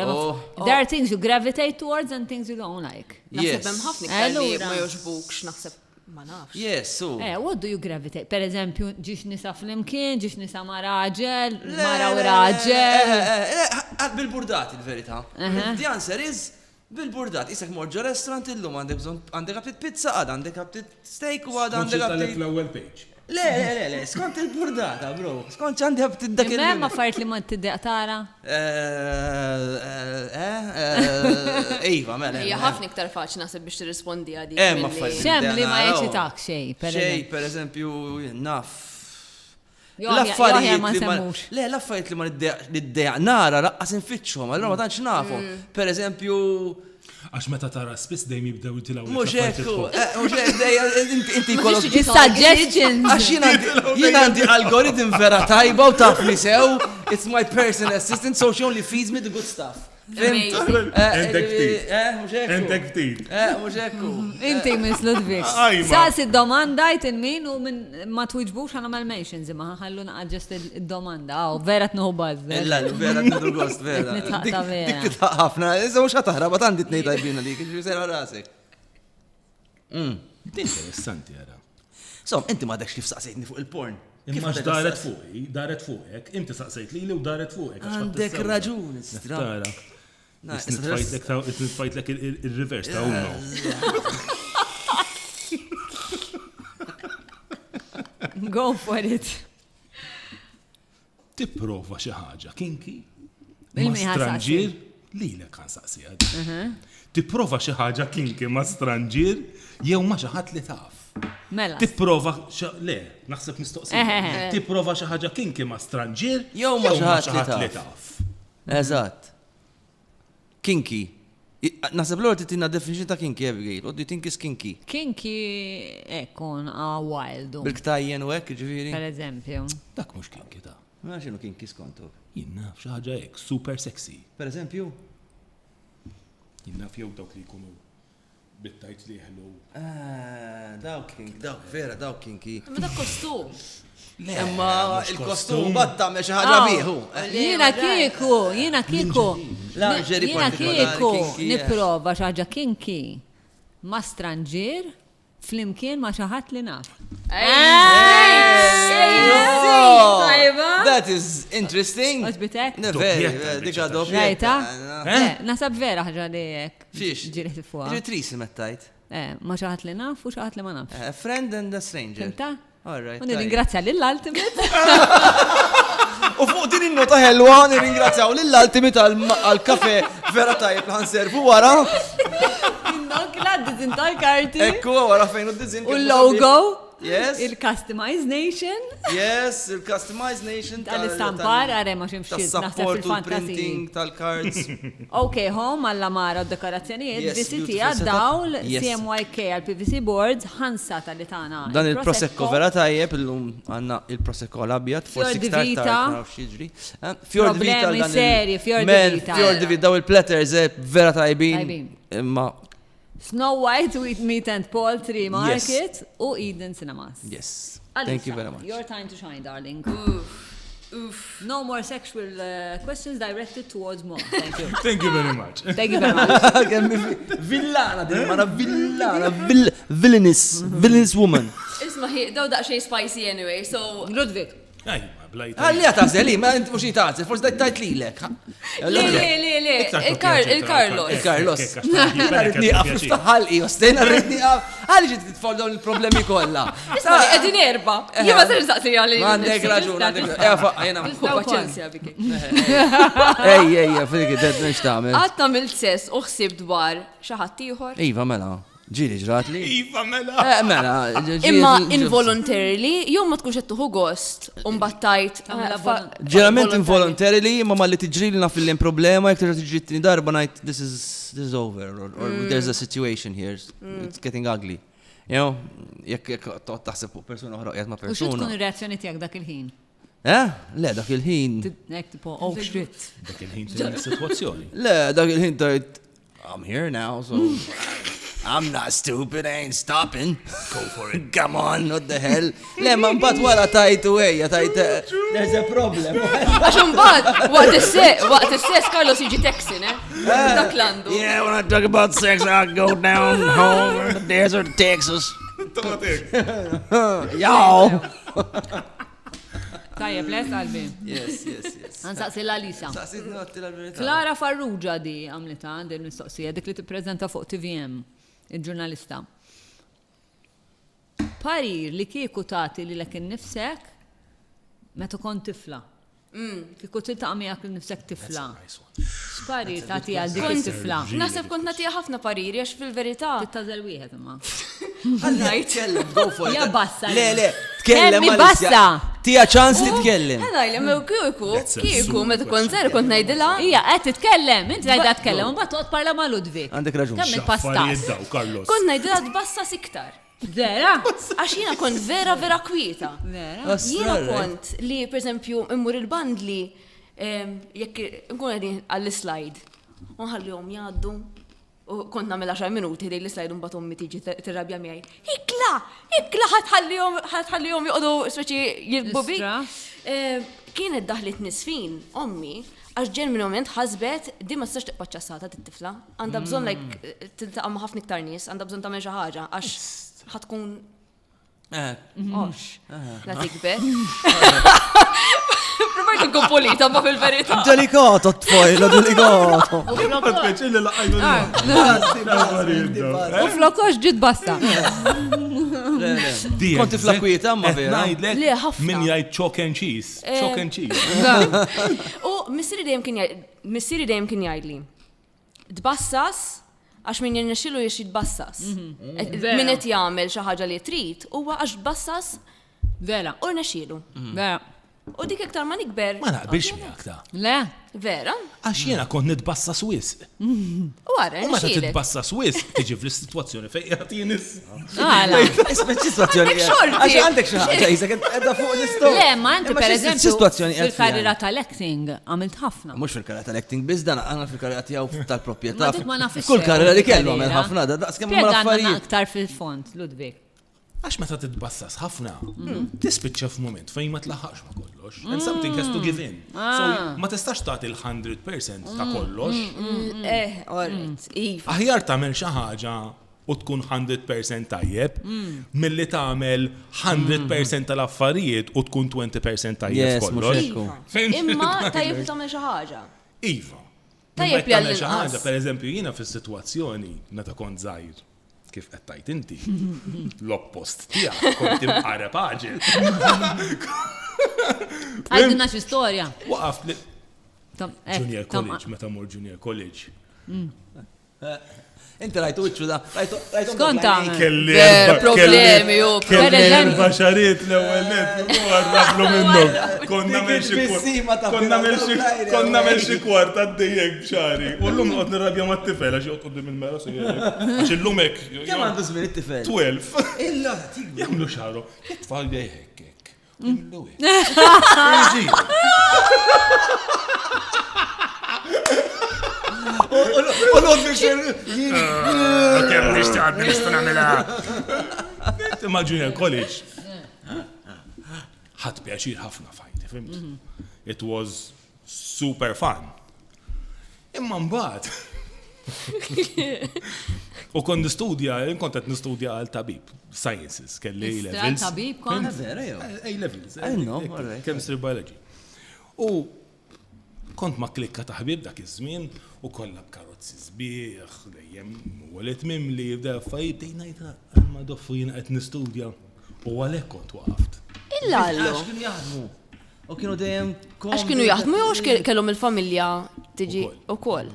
There are things you gravitate towards and things you don't like. Naħseb hemm ħafna iktar li Allura. ma joġbukx, naħseb ma nafx. Yes, so. What do you gravitate? Per eżempju, ġiex nisa fl-imkien, ġiex nisa ma raġel, mara u raġel. Bil-burdat il-verita. The answer is bil-burdat. Isek morġa restaurant illum għandek bżon, għandek għabtit pizza għad, għandek għabtit steak u għad, għandek għabtit. l-ewwel page. Le, skont il-burdata, bro. Skont ċandi għabtit dak Imma fart li ma t-tiddeq tara? Ejva, mela. Hija ħafna iktar faċli naħseb biex tirrispondi għadi. Ma affarijiet. Xem li ma jeċitak xej, per Xej, eżempju. per eżempju, naf. Joħja ma semmux. Le, l-affarijiet li ma niddeja nara laqqas infittxhom, allora ma tantx nafhom. Per eżempju, Għax meta tara spiss dejjem jibdew tilaw. mhux hekk, inti kollok. Suggestions. Għax jien għandi algoritm vera tajba u taf li sew, it's my personal assistant, so she only feeds me the good stuff. Entek ftit. Mux ekku. Entek ftit. Mux ekku. Inti Miss Ludwig. Ajma. Saqs id-domanda jtin min u minn ma twiġbux għana mal-mentions imma ħallu naqġast id-domanda. Vera tnuħu bazzer. Illa, vera t-nidu gost, vera. Nitħaqta vera. Dik titħafna, izza mux ħataħra, bat għandi t-nejta jbina dik, ġi sera rasek. Interessanti għara. So, inti ma dakx kif saqsejtni fuq il-porn. Imma daret fuqi, daret fuqek, inti saqsejt li u daret fuqek. Għandek raġun, istra. Tara. Nitfajtlek il-reverse ta' uno. Go for it. Tipprova xi ħaġa kinki. Il-min Ma' stranġir li l kan saqsi għad. Tipprova xi ħaġa kinki ma' stranġir jew ma' xi ħadd li taf. Mela. Tipprova le, naħseb mistoqsija. Tipprova xi ħaġa kinki ma' stranġir Jew ma' xi ħadd li taf. Eżatt. Kinky. Naħseb l-għor titina definition ta' kinky, Abigail. What do you think is kinky? Kinki ekkun wild. Bil-ktajjen u ekk, ġifiri? Per eżempju. Dak mhux kinki ta' Ma xinu kinky skontu? Jinna xi ħaġa hekk super sexy. Per eżempju? Jinna fjew dawk li jkunu bit-tajt li jħellu. Dawk kinky, dawk vera, dawk kinky. Ma dak kostum. Imma il-kostum batta me xaħġa biħu. Jiena kieku. Lingerie Jiena partikolari, kieku kinky, niprova xaġa kinki ma' stranġir flimkien ma' xaħat li naf. That is interesting. Oġbitek? Dika doppja. Rajta? Nasab vera ħaġa li jek. Fiex? Ġiri fuqa. Ġiri trisi mettajt. Ma xaħat li naf u xaħat li ma naf. A friend and a stranger. Fimta? All right. U nirringrazzja lill-ultimate. U fuq din il-nota ħelwa, nirringrazzjaw lill-ultimate għal-kafe vera tajjeb li ħanservu wara. Innokla d-dizin tal-karti. Ekku wara fejn u d-dizin. U l-logo. Yes. Il-Customize Nation. Yes, il-Customize Nation. Tal-istampar, għare ma ximxiet naħseb printing fil-fantasi. tal-cards. Ok, home għall-amara u dekorazzjonijiet, Yes, VCT beautiful setup. għaddawl, Yes. CMYK għal-PVC boards, ħansa tal-litana. Dan il-prosecco vera tajjeb, il-lum għanna il-prosecco l-abjat, forsi Fior di ktar Vita. tard naraw xieġri. Fior di Vita. Problemi seri, Fior di Men, Vita. Fior di Vita, daw il-platters vera tajbin. Tajbin. Imma, Snow White with Meat and Poultry Market u Eden Cinemas. yes. Alissa, Thank you very much. Your time to shine, darling. No more sexual questions directed towards Mo. Thank you. Thank you very much. Thank you very much. Villana, villana, villainous woman. Isma hi, daw daqxej spicy anyway, so. Ludwig. Aj, ma blajta. Għalli għatażel, ma inti mux jitażel, forse dajt tajt li l-ek. Le, il-Carlos. Il-Carlos. Rridni għaf iftaħalqi, ostejna rridni għaf. Għalli ġit titfall dawn il-problemi kolla. Isma, edin erba. Jima ser saqsi għalli. Għandek raġun, għandek raġun. Jena, Paċenzja biki. ej, fik, dead nix taħmel. Għatta mill-sess uħsib dwar xaħat tiħor. Iva, mela, ġiri ġratli. Iva, mela. Mela, Imma involuntarily, jom ma tkunx tuħu gost, umbattajt. ġerament involuntarily, ma malli tiġri naf il-lin problema, jek terġa tiġri t-tini darba najt, this is over, or there's a situation here, it's getting ugly. You know, jek taħseb fuq persona oħra, jgħat ma U xie tkun persona. ir-reazzjoni tijak dak il-ħin? Le, dak il-ħin. Nek tipo, oh shit. Dak il-ħin situazzjoni. Le, dak il-ħin tajt, I'm here now, so I'm not stupid, I ain't stopping. Go for it. Come on, what the hell. Le, ma mbat wara tajtu eja, tajt, there's a problem. Għaxum bad, waqt il-sess Carlos jiġi teksin, Dak landu. Yeah, when I talk about sex, I go down home in the desert, Texas. Yow. Tajjeb, les qalbi. Yes. Għansaqsi l-Alisa. Saqsid notti la-verità. Klara Farrugia di għamlita din mistoqsija, dik li t-prezenta fuq TVM, il-ġurnalista. Parir li kieku tati li l-ek nifsek, meta kon tifla. Kieku t-taqmijak nifsek tifla. Sparir tati għal dik tifla. Nasib kont natija ħafna pariri, għax fil-verità. Tittazel wieħed imma. Għallajt. Tkellem, go for it. Ja bassa. Le, tkellem. Kemmi bassa. Tija ċans li tkellem. Għadajli, mew kieku, meta kont zer, kont najdila. Ija, għed titkellem, inti għajda tkellem, un bat parla ma' Ludwig. Għandek raġun. Kemm Affarijiet il-pastas. daw, Carlos. Kont najdila tbassa siktar. Vera? Għax jina kont vera kwieta. Vera? Jiena kont li, per esempio, immur il-bandli, jekk nkun għedin għall-slide, unħallihom jgħaddu. U kont nagħmel 10 minuti dej li slajdu mbagħad ommi tiġi tirrabja miegħi. Ikla ħadħallihom joqogħdu speċi jilbu bi. Kienet daħlit nisfin ommi għax ġenwinament ħasbet di ma tistax tiqpa' ċassata tit-tifla. Għandha bżonn tiltaqa' ma' ħafna iktar nies, għandha bżonn tagħmel xi ħaġa għax ħatkun la tikber. Provajt nkun pulita ma fil-verità. Delikato t-tfajla, delikato. U flokox ġid basta. Konti fl-akwieta, ma vera. Le, ħafna. Min jgħid chalk and cheese. Chalk and cheese. U missieri dejjem kien jgħidli. Tbassas għax min jirnexxielu jiex jitbassas. Min qed jagħmel xi ħaġa li trid huwa għax tbassas Vera. u rnexxielu. Vera. U dik iktar ma nikber. Ma naqbilx miegħek ta. Le. Vera? Għax jiena kont nitbassa Swiss. U għara, U meta rnexxielek. titbassa Swiss, tiġi fl-sitwazzjoni fejn qiegħed jienis. Għala. Ismet situazzjoni. Għandek xorti. Għax għandek xaħġa, jizek edha fuq l-istow. Le, ma inti per eżempju situazzjoni fil-karriera tal-acting għamilt ħafna. Mux fil-karriera tal-acting, biz dan għana fil-karriera tijaw tal-propieta. Ma dik ma nafx Kull karriera li xejn kellu għamil fil-karriera. ħafna, da daqs kemm Spiega ma għandna affarijiet. aktar fil-font, Ludwig. Għax meta titbassas ħafna, tispiċċa f'mument fejn ma tlaħħax ma kollox. And something has to give in. So ma tistax tagħti l-100% ta' kollox. Alright, Iva. Aħjar tagħmel xi ħaġa u tkun 100% tajjeb, milli tagħmel 100% tal-affarijiet u tkun 20% tajjeb Yes, mhux kollox. hekk. Imma tajjeb li tagħmel xi ħaġa. Iva. Tajjeb li Tagħmel xi għall-inqas. ħaġa, pereżempju jiena fis-sitwazzjoni meta kont żgħir kif qed tajt inti, l-oppost tiegħek kont imqareb aġel. Għajdina xi storja. Waqaf li junior Tom, college, meta mor junior college. Inti rajtu uċċu da, rajtu. Skont tagħmel. Kelli problemi u kelli eżempju. baxariet l-ewwel net, warrablu minnhom. Konna nagħmel xi kwart għaddejjek b'xari. U llum qod nirrabja mat-tifel għax joqgħod qudiem il-mera sigaret. Għax illum hekk. Kemm għandu żmien it-tifel? 12. Illa, Jagħmlu xaru. Jitfall bej hekk. Illu hekk. U l-għod Kemm nixtieq nista' nagħmilha. Ma' junior college. Ħadd pjaċir ħafna fajti, fimt? It was super fun. Imma mbagħad. U kont nistudja, kont qed nistudja għal tabib, sciences, kelli A-levels. Tabib kont. Vera jew. A-levels. I know, all right. Chemistry biology. U kont ma' klikka ta' ħbib dak iż-żmien u kollha b'karozzi sbieħ, dejjem walet mimli bda affarijiet dejna ma doffu jiena qed nistudja u għalhekk kont waqaft. Illa għallu. Għax kienu jaħdmu. U kienu dejjem Għax kienu jaħdmu jew għax kellhom il-familja tiġi ukoll.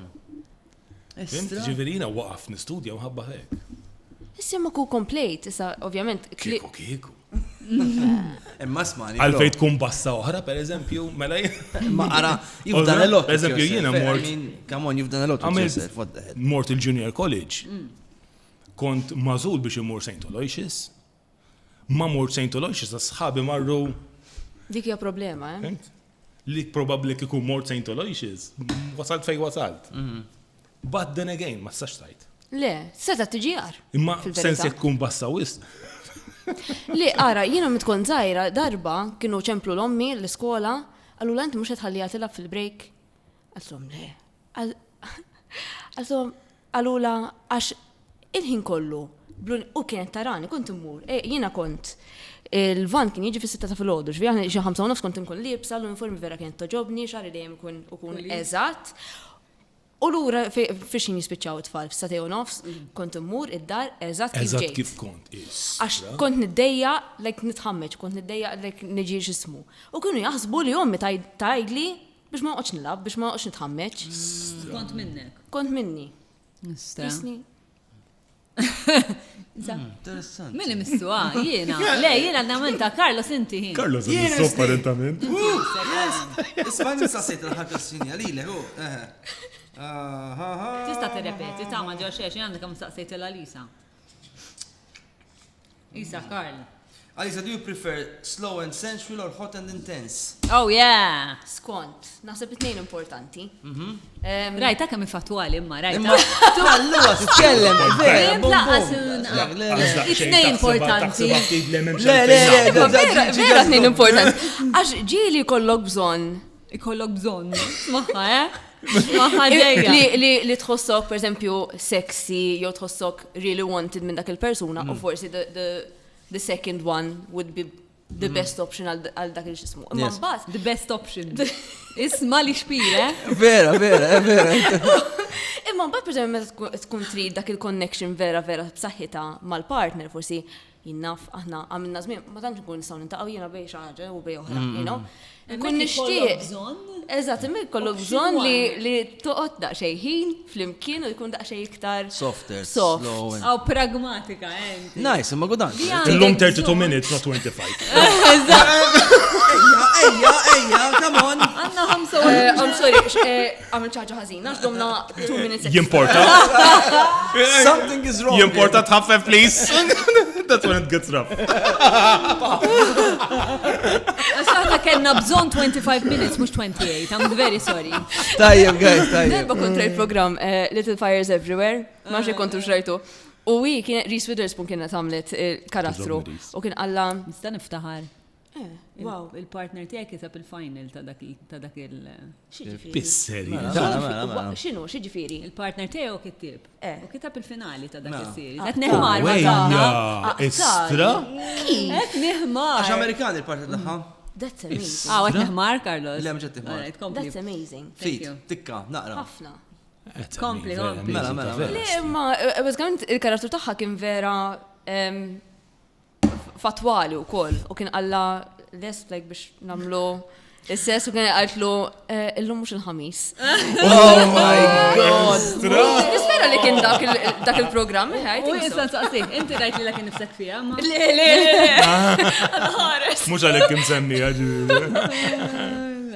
Fimt, ġiverina waqaf nistudja u ħabba hekk. Issa ma ku komplejt, issa ovvjament. Kieku. Imma smani. Għalfej tkun bassa oħra, per eżempju, mela Ma ara, you've done a lot. Per eżempju, jiena mort. Come on, you've done a lot with yourself. What the hell? Mort il-junior college. Kont mażul biex imur St. Aloysius. Ma mort St. Aloysius, sħabi marru. Dik hija problema, eh? Fimt? Li probabli kiku mort St. Aloysius. Wasalt fej wasalt. But then again, ma s-sax tajt. Le, seta tiġijar. Imma Fil-verità. sens jek tkun bassa wisq. Li, ara, jiena mitkun zaħira, darba kienu ċemplu l-ommi l-iskola, għallu l-enti mux għetħalli tilab fil-break. Għalsom, le. Għalsom, għallu la, għax il-ħin kollu, u kienet tarani, kont immur, jiena kont, il-van kien jiġi fis-sitta ta' fil-ħodu, ġvijan xi 5 kont inkun libsa, l-uniformi vera kienet toġobni, xari dejjem ikun eżatt. U l-ura fiex jispiċċaw it-tfal, f'9 nofs, kont immur id-dar eżatt kif Eżatt ġejt. kif kont. Għax kont niddeja, nitħammeċ, kont niddeja, neġi xismu. U kienu jaħsbu li jommi tajdli biex ma uqx nilab, biex ma uqx nitħammeċ. Kont minnek. Kont minni. Nistra. Isni. Interessant. Minni mistuwa, jiena. Le, jiena għandamenta Carlos inti ħin. Carlos, għal apparentament. Isma' nistaqsejt l-ħakka s-sinja li le, Tista' tirrepeti, ta' ma ġew xejn għandek kemm staqsejt il Lisa. Isa Karl. Alisa, do you prefer slow and sensual or hot and intense? Oh, yeah. Skont, naħseb it-tnejn importanti. Rajta kemm fatwali imma, Imma, rajta. allura titkellem, vera, Jien bum, laqas bum. It-tnejn importanti. Vera t-nejn importanti. Għax ġili kollok bżon. Ikollok bżonn. Smaħħa, Smaħħa ġejja. Li tħossok, per esempio, sexy, jew tħossok really wanted minn dak il-persuna, u forsi the second one would be the best option għal dak il-ġismu. Imma mbagħad The best option. Isma li xpire. Vera. Imma mbagħad per esempio tkun trid dak il-connection vera b'saħħitha mal-partner, forsi jinnaf aħna għamilna żmien, ma tantx nkun nistgħu nintaqgħu jiena bej xi ħaġa u bej oħra, you know? Nkun nixtieq. Eżatt, imma jkollok bżonn li toqgħod daqsxejn ħin flimkien u jkun daqsxejn iktar Softer, soft. slow. Aw pragmatika, enti. Nice, imma gudan. Illum 32 minutes, not 25. Ejja, come on. Għanna I'm sorry, għamil ċaġa ħażina, x'domna 2 minutes. Jimporta? Something is wrong. Jimporta tħaffef, please? That's when it gets rough. Għaxħana kellna bżon 25 minutes, mux 28. I'm very sorry. Tajjeb, guys, tajjeb. Darba kontra il-program Little Fires Everywhere, ma xe kontu xrajtu. U kien Reese Witherspoon kienet għamlet karattru u kien għalla. Nista niftaħar. Wow. Il-partner tijak jisab il-final ta' dak il- Bisseri. Xinu, xieġifiri? Il-partner tijaw kittib. U kitab il-finali ta' dak il-siri. Ah, Għet neħmar. Wejja, istra? Għet neħmar. Għax Amerikan il-parti tagħha. That's amazing. Għet neħmar, Carlos. Le, mġet neħmar. Alright, kompli. That's amazing. Fit, you. tikka, naqra. Ħafna. Kompli. Mela. Le, ma, bazzikament il-karattru taħħa kien vera fatwali u koll. U kien għalla lest like biex namlu il-sess u kien għaltlu illum mux il-ħamis. Oh my god. Nispera li kien dak il-program, U jistan saqsik, inti rajt li l-għakin nifsek fija, ma? Le. Għadħares. Mux għalek kim semmi għagġi.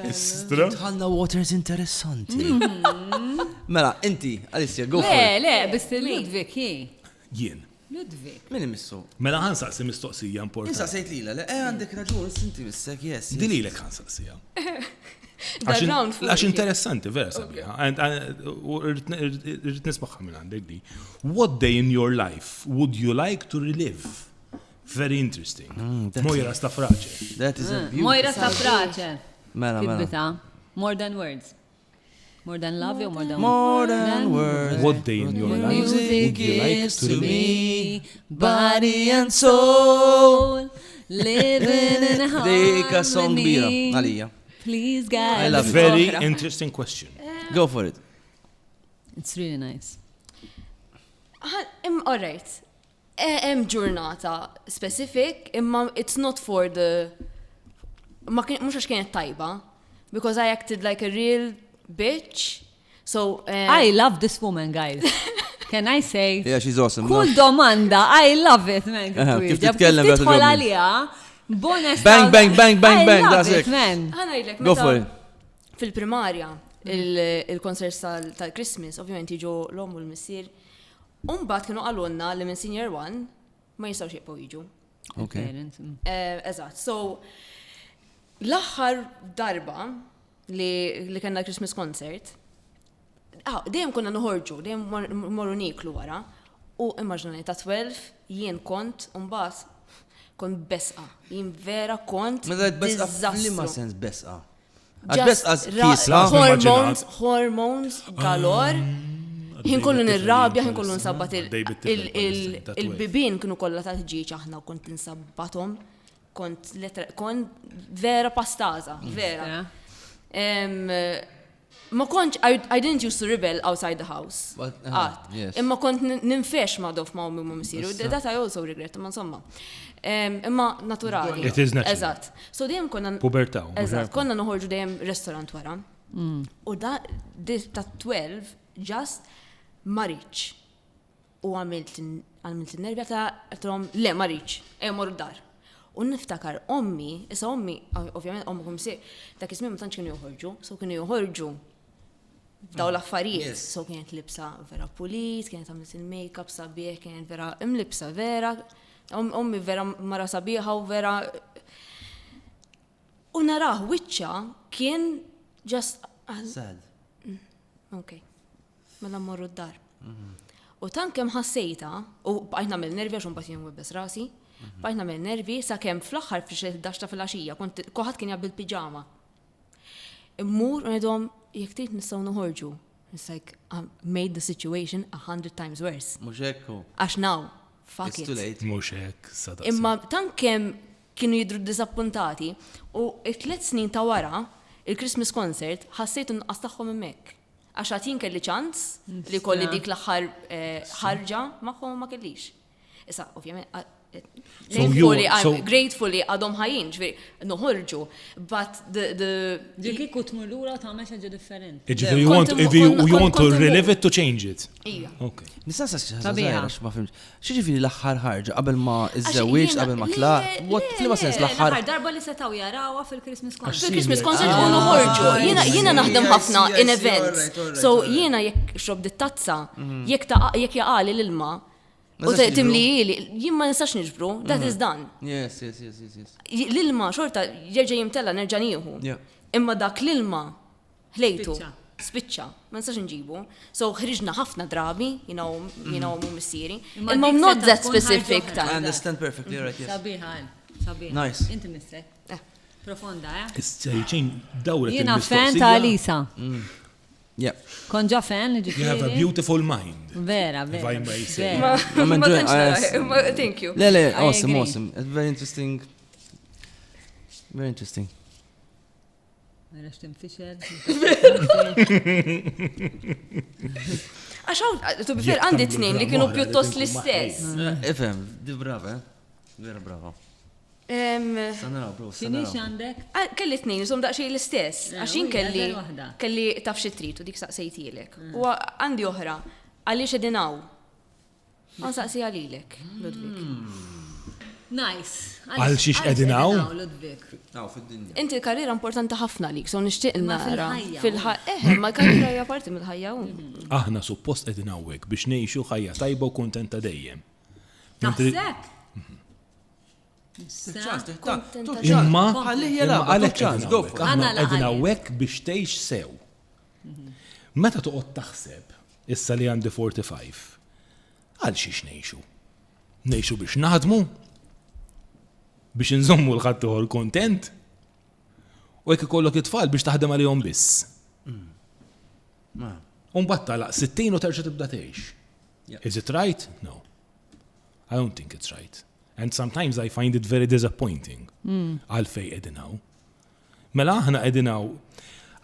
Istra? Tħanna waters interessanti. Mela, inti, Alicia, go for it. Le, bis Ludwig, hi. Jien. Ludwig. Min imissu? Mela ħansaqsi mistoqsija Insa importanti. sejt lila, le, għandek raġun, inti missek, yes. Dililek ħansaqsija. Background Għax interessanti, vera sabiħa. Rrit nismaħħa minn għandek di. What day in your life would you like to relive? Very interesting. Mojra stafraċe. That is a beautiful. Mojra Safraċe. Mela. Kitbita. More than words. More than love or more than More than words. What day in your life would you like to relive? body and soul, living in Dika song bira, harmony. għalija. Please, I guys. love it. Very interesting question. Go for it. It's really nice. All right. Ġurnata specific, imma it's not for the... Mux għax kienet tajba, because I acted like a real bitch. So... I love this woman, guys. Can I say? Yeah, she's awesome. Kull domanda, I love it, man. Kif titkellem Kif tidħol għal għalija, bonus. Bang, bang, bang, bang, bang, that's it. man. Ħanajdlek, Go for it. Fil-primarja, il-konserts tal-Christmas, ovvijament jiġu l-om u l-missir. Umbat kienu għalunna li minn senior 1 ma jistaw xieqpaw jiġu. Okay. Eżat, so l-axħar darba li kanna Christmas concert, dejjem konna nħorġu, dejjem morru niklu wara, u immaġnani ta' 12 jien kont, umbat kont besqa, jien vera kont Ma da besqa f'limma dizastru. sens besqa. Just Besqa kisla. hormones galor. Ħin kollu nirrabja, ħin kollu nsabbat il-bibin kienu kollha ta' ġiċ aħna u kont nsabbatom. Kont vera pastaza, vera. Ma kontx, I didn't used to rebel outside the house. Yes. Imma kont ninfex ma dof ma' ummi ma' misiru. That I also regret, ma' insomma. Imma naturali. It is natural. Eżatt. So dejjem konna... Pubertà. Eżatt, konna noħorġu dejjem restaurant wara. U da ta' 12 just marriċ. U għamilt il-nervja ta' għatrom, le marriċ, morru d-dar. U niftakar ommi, issa ommi, ovvjament ommi kum si, dak ismi ma tantx kienu joħorġu, so kienu joħorġu daw l-affarijiet, so kienet libsa vera pulit, kienet għamilt il-make-up sabiħ, kienet vera imlibsa vera, Ommi vera mara sabiħa u vera. U naraħ wiċċa kien just. Sad. Ok. Mela mmorru d-dar. U tan kem ħassejta, u bqajt nagħmel nervi għax imbagħad jien webbes rasi, bqajt nagħmel nervi sakemm fl-aħħar fix-11 ta' filgħaxija kulħadd kien jaqbel piġama. Immur u ngħidhom jekk trid nistgħu noħorġu. It's like I made the situation 100 times worse. Mhux hekk hu. Għax now, fuck It's too it. late. Mhux hekk, sadaq. Imma tan kem kienu jidru disappuntati u 3 snin ta' wara il-Christmas concert ħassejtu nqas tagħhom hemmhekk. Għax għatin kelli ċans li kolli dik l-aħħar ħarġa magħhom ma kellix. Issa, ovvjament, I'm gratefully għadhom ħajjin, ġifieri noħorġu, but the Dik ikut tmur lura tagħmel xi ħaġa differenti. Ġifieri you want to relive it to change it. Ija. Okay. Nistaqsa xi ħaġa Sabiħa. żgħira ma fimx. X'jiġifieri l-aħħar ħarġa qabel ma iżżewwieġ qabel ma tlaq? F'liema sens l-aħħar darba li setgħu jarawha fil-Christmas concert. Fil-Christmas concert u noħorġu. Jiena naħdem ħafna in events. So jiena jekk xob dit-tazza, jekk jaqali l-ilma, u timli jien ma nistax niġbru, that is done. Yes. L-ilma xorta jerġa' jimtella nerġa' nieħu. Yeah. Imma dak l-ilma ħlejtu. Spiċċa. Spiċċa, ma nistax nġibu. So ħriġna ħafna drabi, mu missieri. Imma Imma dik not seta that tkun specific ħarġa I time. understand perfectly, right, yes. Sabiħa, sabiħa. Nice. Inti mistrek. Profonda, eh? Issa jċin dawret Jiena fan ta' Lisa. Yeah. Konġa fan li You have a ġifieri. beautiful mind. Vera, If I may say. vera. I'm enjoying- Thank you. Le, I awesome, agree. awesome. It's very interesting. Very interesting. Vera x'tinfixel. Għaxaw, tu bifer għandi t-nejn li kienu pjuttost l-istess. Ifem, di brava, vera brava. Sanna bro, X'inhi sanna. għandek? Kelli t-nejn, jisum daqxie l-istess. Għaxin hija kelli, żgħira waħda. kelli taf xi trid u dik saqsejtilek. U għandi oħra, għalli xedinaw. Għan saqsi għalilek, Ludwig. Nice. Għal xiex qegħdin hawn? Ludwig. Naw, fid-dinja. Inti l-karriera importanti ħafna lik, so nixtieq Ma nara. fil-ħajja. Ma l-karriera hija parti mill-ħajja hu. Aħna suppost qegħdin hawnhekk biex ngħixu ħajja tajba u kuntenta dejjem. Taħseb? Imma Ħalli jela, għalhekk ċans, go for it. aħna Għana qegħdin laqali. hawnhekk biex tgħix sew. Meta toqgħod taħseb issa li għandi 45, għal xiex ngħixu? Ngħixu biex naħdmu? Biex nżommu l-ħadd ieħor kontent? U jekk ikollok it-tfal biex taħdem għalihom biss. U mbagħad talaq 60 u terġa' tibda tgħix. Yeah. Is it right? No. I don't think it's right. And sometimes I find it very disappointing. Għalfej edinaw. Mela aħna edinaw,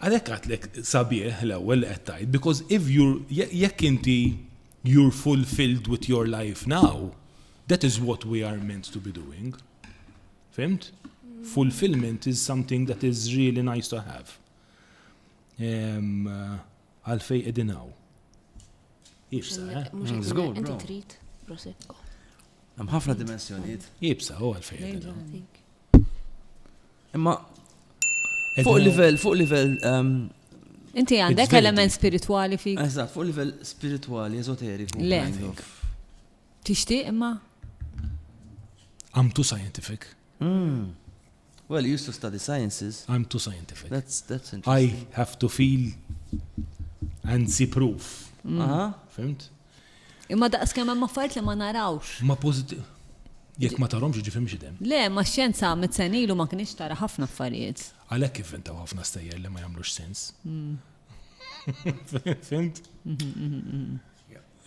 għalek għatlek sabieħ l-ewel għettajt, because if jekk inti you're fulfilled with your life now, that is what we are meant to be doing. Fimt? Fulfillment is something that is really nice to have. Għalfej edinaw. Jibsa, Mux go, inti bro. trid, Prosecco. Hemm ħafna dimensjonijiet. Jibsa, u għalfej edinaw. Imma fuq livell, Inti għandek very element spirituali fik. eżatt, fuq livell spirituali, esoteriku. Le. kind of. Tixtieq imma? I'm too scientific. Well, you used to study sciences. I'm too scientific. That's I interesting. have to feel and see proof. Aha. Fimt? Imma daqs kemm hemm affarijiet li ma narawx. Ma pozitiv. Jekk ma taromx ġifim xidem. Le, ma x-xjenza mit-senilu ma kienx tara ħafna affarijiet. Għalhekk inventaw ħafna stejjer li ma jagħmlux sens. Fimt?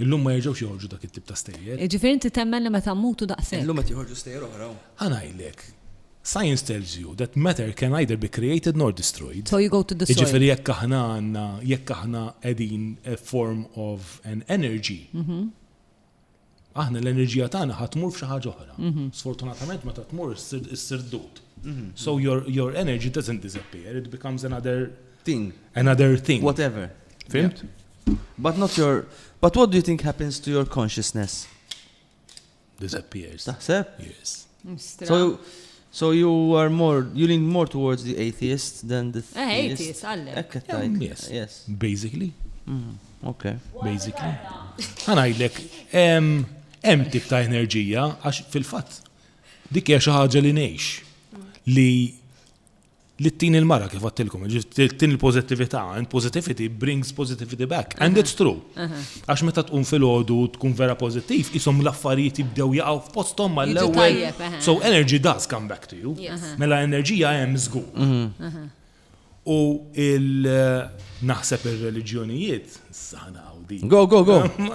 Illum ma jerġgħux joħorġu dak it-tip ta' stejjer. Ġifieri inti temmen li meta mmutu daqshekk. Illum qed joħorġu stejjer oħra. Ħanajlek. Science tells you that matter can either be created nor destroyed. So you go to the soil. Ġifieri jekk aħna għandna jekk aħna qegħdin a form of an energy. Aħna l-enerġija tagħna ħatmur f'xi ħaġa oħra. Sfortunatament meta tmur issir dud. So your energy doesn't disappear, it becomes another Thing, thing. whatever. Fimt? But not your. But what do you think happens to your consciousness? Disappears. Taħseb? Yes. So you lean more towards the atheist than the theist. atheist, għallek. Ekk qed tajt. Yes. Yes. Basically. Okay. Basically. Ħanajlek, hemm tip ta' enerġija għax fil-fatt dik hija xi ħaġa li ngħix li t-tin il-mara kif għattilkom, t-tin il-pozitivita, and positivity brings positivity back. And it's true. Għax meta tqum fil-ħodu tkun vera pozittiv, jisom l-affarijiet jibdew jaqgħu f'posthom mal-ewwel. So energy does come back to you. Mela enerġija hemm żgur. U naħseb ir-reliġjonijiet sana di. Go.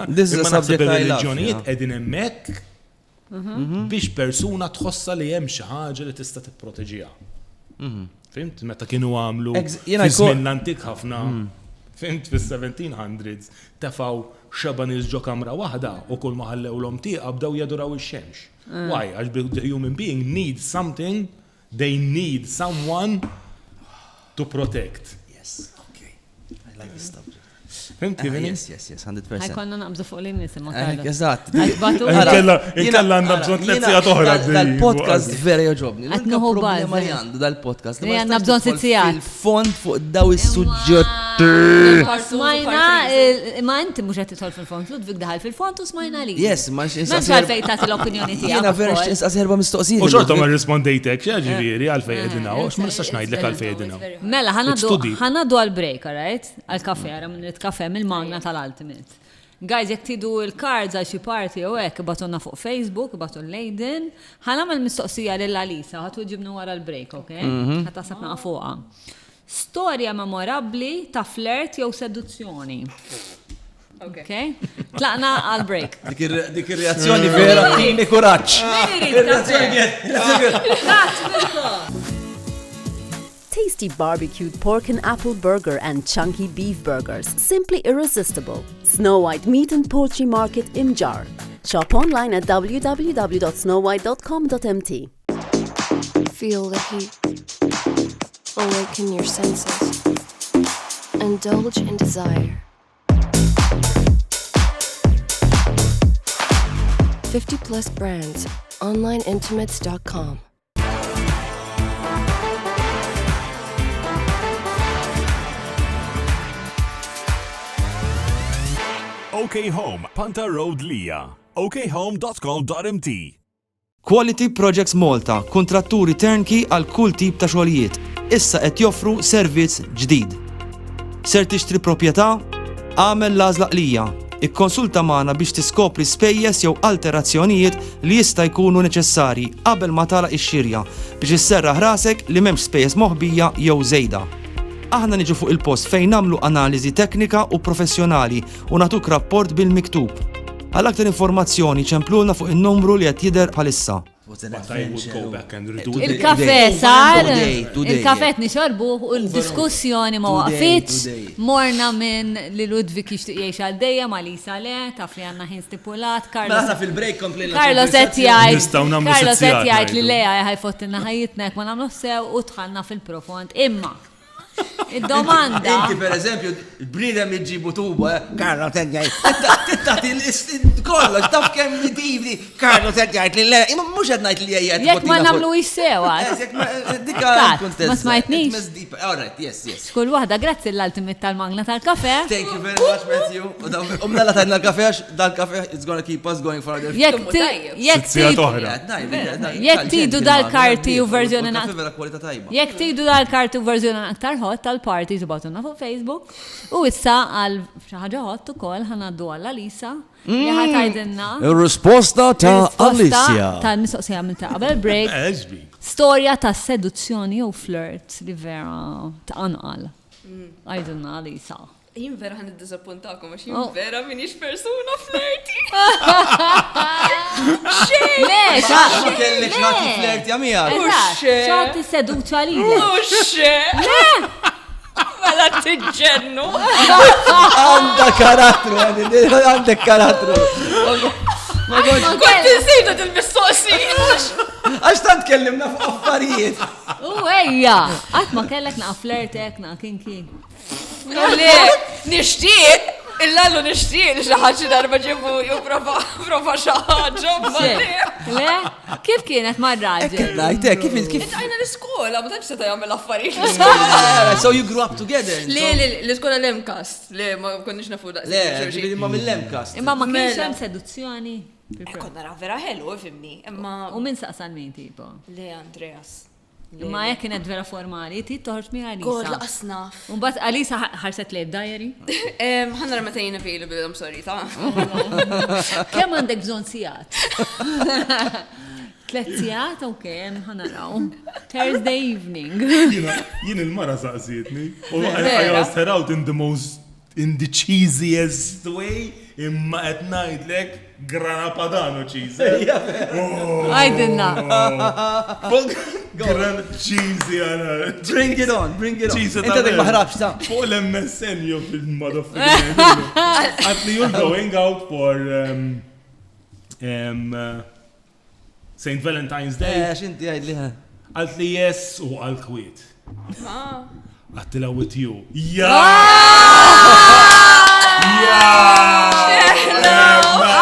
This is a subject I love. Ir-reliġjonijiet qegħdin hemmhekk biex persuna tħossa li hemm xi ħaġa li tista' tipproteġiha. Fimt, meta kienu għamlu fil-żmien l-antik ħafna, fimt fis-1700s tefaw xabanis ġo kamra waħda u kull ma ħallewlhom tieqa bdew jaduraw ix-xemx. Why? Għax the human being needs something, they need someone to protect. Yes, okay. I like this stuff. Fimt kif Yes, 100%. Ħajkonna naqbżu fuq l-imnis imma Eżatt. Inkella għandna bżonn tliet oħra. Dal-podcast vera joġobni. Qed noħu problema baż, li għandu dal-podcast. Li għandna bżonn sitt sigħat. Il-fond fuq daw is-suġġetti. Smajna, ma inti mhux qed tidħol fil-fond, Ludwig daħal fil-fond u smajna li. Yes, ma M'hemmx għalfejn tagħti l-opinjoni tiegħek. Jiena vera x'inqas erba' mistoqsijiet. U xorta ma rispondejtek, ġifieri għalfejn qegħdin hawn, ma nistax ngħidlek għalfejn qegħdin hawn. Mela, ħanaddu għal-break, right? Għal-kafe, għara minn il-kafe mill-magna tal-Ultimate. Guys, jek tidu il-cards għal xi party u hekk ibatonna fuq Facebook, ibatu l-Lejden, ħanamel mistoqsija lil-Alisa, ħatu ġibnu wara l-break, ok? Ħatasab naqa fuqha. Storja memorabbli ta' flirt jew seduzzjoni. Ok? Tlaqna għal-break. Dik ir-reazzjoni vera tini kuraġġ. Tasty barbecued pork and apple burger and chunky beef burgers. Simply irresistible. Snow White Meat and Poultry Market Imjar. Shop online at www.snowwhite.com.mt. Feel the heat. Awaken your senses. Indulge in desire. 50+ brands. Onlineintimates.com. OK Home, Panta Road Lija. okhome.com.mt. Quality Projects Malta, kontratturi turnkey għal kull tip ta' xogħlijiet. Issa qed joffru servizz ġdid. Ser tixtri proprjetà? Għamel l-għażla qlija. Ikkonsulta magħna biex tiskopri spejjeż jew alterazzjonijiet li jista' jkunu neċessarji qabel ma tagħlaq ix-xirja biex isserraħ rasek li m'hemmx spejjeż moħbija jew żejda. Aħna niġu fuq il-post fejn nagħmlu analiżi teknika u professjonali u nagħtuk rapport bil-miktub. Għal aktar informazzjoni ċemplulna fuq in-numru li qed jidher bħalissa. Il-kafe sar, il-kafe nixorbu u l-diskussjoni ma waqfitx, morna minn li Ludwig jixtieq jgħix għal dejja ma Lisa le, taf li għandna ħin stipulat, Carlos qed jgħid li Lea ħajfottilna ħajjitnek ma nagħmlu sew u tħallna fil-profond. Imma id-domanda. Inti per eżempju, bniedem iġibu tuba, Karlo tedjajt. Tittati kollox, taf kemm nitibli, Karlo tedjajt li le, imma mhux qed ngħid li jgħid. Jekk ma nagħmlu jissewa. Ma smajtniex. All right, yes. Kull waħda grazzi l-Ultimate tal-magna tal-kafe. Thank you very much, Matthew. Umna tajna l-kafe għax dal-kafe is gonna keep us going for other. Jekk tidu dal-karti u verżjoni Jekk tidu dal-karti u verżjoni aktar hot tal-party tibatuna fuq Facebook u issa għal xi ħaġa hot ukoll ħanaddu għal Alisa li ħatajdilna ir-risposta ta' Alicia tal-mistoqsija minn ta' qabel break. Storja ta' seduzzjoni u flirt li vera ta' anqal. Għajdilna Alisa. Jien vera ħan id-disappuntakom, għax jien vera minix persuna flirty. Le, kellek ħati flirty għamija. ċati seduċa li. Le! Mela t-ġennu. Għandek karattru. Kont insejta il-mistoqsijiet. Għax tant kellimna fuq affarijiet. U ejja, għat ma kellek naqa flirtek, naqa kinki. Le, nishtiq, il-lallu nishtiq li xaħġi darba ġibu ju prova xaħġa. Le, kif kienet marraġi? Najtek, kif? Għajna l-iskola, ma tanċ seta jgħamil affarijiet. So you grew up together? Le, l-iskola l-emkast. Le, ma konniex nafu da. Le, ġibidi ma mill-emkast. Imma ma kienx hemm seduzzjoni. Konna ra vera ħelu, fimni. U min saqsan min tipo? Le, Andreas. Ma jekk kienet vera formali, ti toħroġ mi God, Alisa. laqasnaf. Mbagħad Alisa ħarset lejb diary. Ħanna meta jien available, I'm sorry, ta' Kemm għandek bżonn sigħat? 3 sigħat, okay, ħanaraw. Thursday evening. Jien il-mara saqsietni. I asked her out in the cheesiest way, imma qed ngħidlek grana padano cheese. Għajdinna. Grana cheesy għana. Bring it on. Cheese Inta dik maħrabx ta' Fuq l-MSN jo fil-motherfucking. Actually, you're going out for St. Valentine's Day. Xinti għajdliħa. Għalt li yes u għalt kwiet. Għattila with you.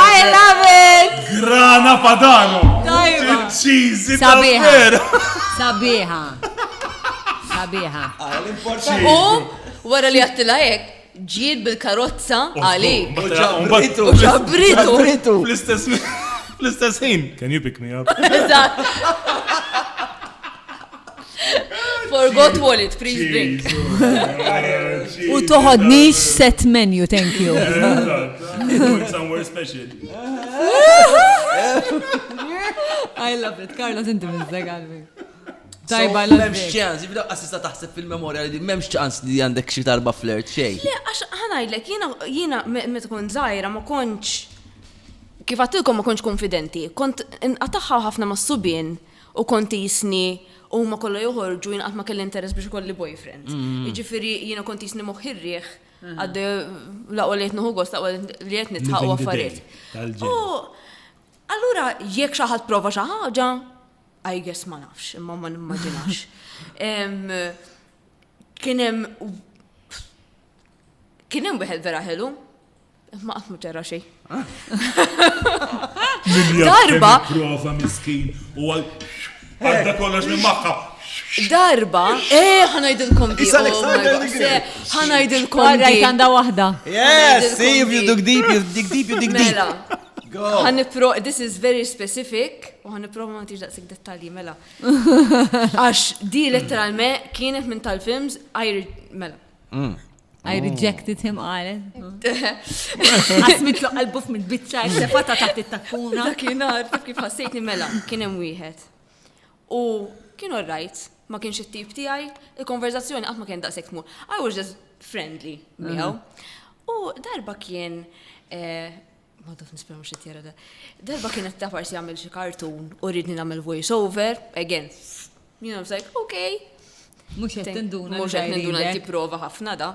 I love it! Grana padano! Tajba. Cheesy Sabiħa. davvero! Sabiħa. Sabiħa. U wara li għattila hekk, ġiet bil-karozza għali. U ġabritu. Fl-istess ħin. Can you pick me up? Forgot wallet, please drink. U toħodnix set menu, thank you. Going somewhere special. I love it. Carlos, inti mizzeg għalbi. Tajba, I love Memx it. ċans, jibda assista taħseb fil-memorja li memx ċans li għandek xi darba flirt xej. Le, għax ħanajdlek, jiena meta kun zaħira ma konċ, kif għattilkom ma konċ konfidenti, kont għataħħa ħafna ma subien u kont jisni u ma kolla joħorġu jina ma kelli interess biex kolli boyfriend. Iġifiri jina kont jisni moħirriħ għadde laqwa li jtnuħu għost, laqwa li jtni tħaqwa affarijiet. U allura jek xaħat prova xaħġa, I guess ma nafx, imma ma nimmaġinax. Kienem wieħed vera ħelu, ma għatmu ġerra xej. Darba. Prova miskin u għadda kollax minn maħħa. Darba, ħanajdilkom di. Ħanajdilkom di. Rajt għanda wahda. Yes, see if you dig deep, you dig deep, you dig deep. Mela. Go. This is very specific, u ħaniprofa ma tiġ daqsik dettalji, mela. Għax di letteralment kienet minn tal-films, mela. I rejected him, għalet. Għasmitlu għalbuf minn bitċa, sefata taħt it-takkuna. Dakinar, taf kif ħassejtni mela, kienem wieħed. U kienu rajt, ma kienx it-tip tiegħi, il-konverzazzjoni qatt ma kien daqshekk tmur. I was just friendly miegħu. U darba kien ma daf nispera mhux it-tjera da. Darba kien qed taparsi jagħmel xi kartun u rridni nagħmel voice over, again. You know, I was like, okay. Mux qed tinduna. Mhux qed ninduna li tipprova ħafna da.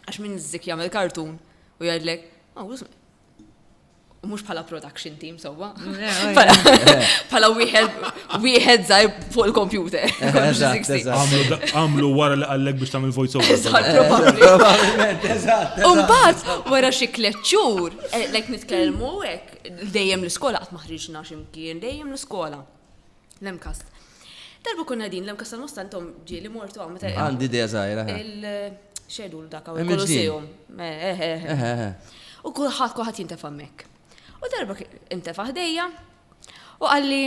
Għax minn iżzik jagħmel kartun u jgħidlek, mhux bħala production team sewwa. Bħala wieħed żgħir fuq il-computer. Għamlu wara li qallek biex tagħmel voice over. Probabbilment, eżatt. U mbagħad wara xi kliet xhur, like nitkellmu hekk dejjem l-iskola qatt ma ħriġna x'imkien, dejjem l-iskola. Lemkast. Darba konna din lemkast tal-nostantom ġieli mortu għameta. Għandi idea żgħira. Il-xedul dak u il-Kolosseum. U kulħadd jintefa' hemmhekk. U darba intefa' ħdejja u għalli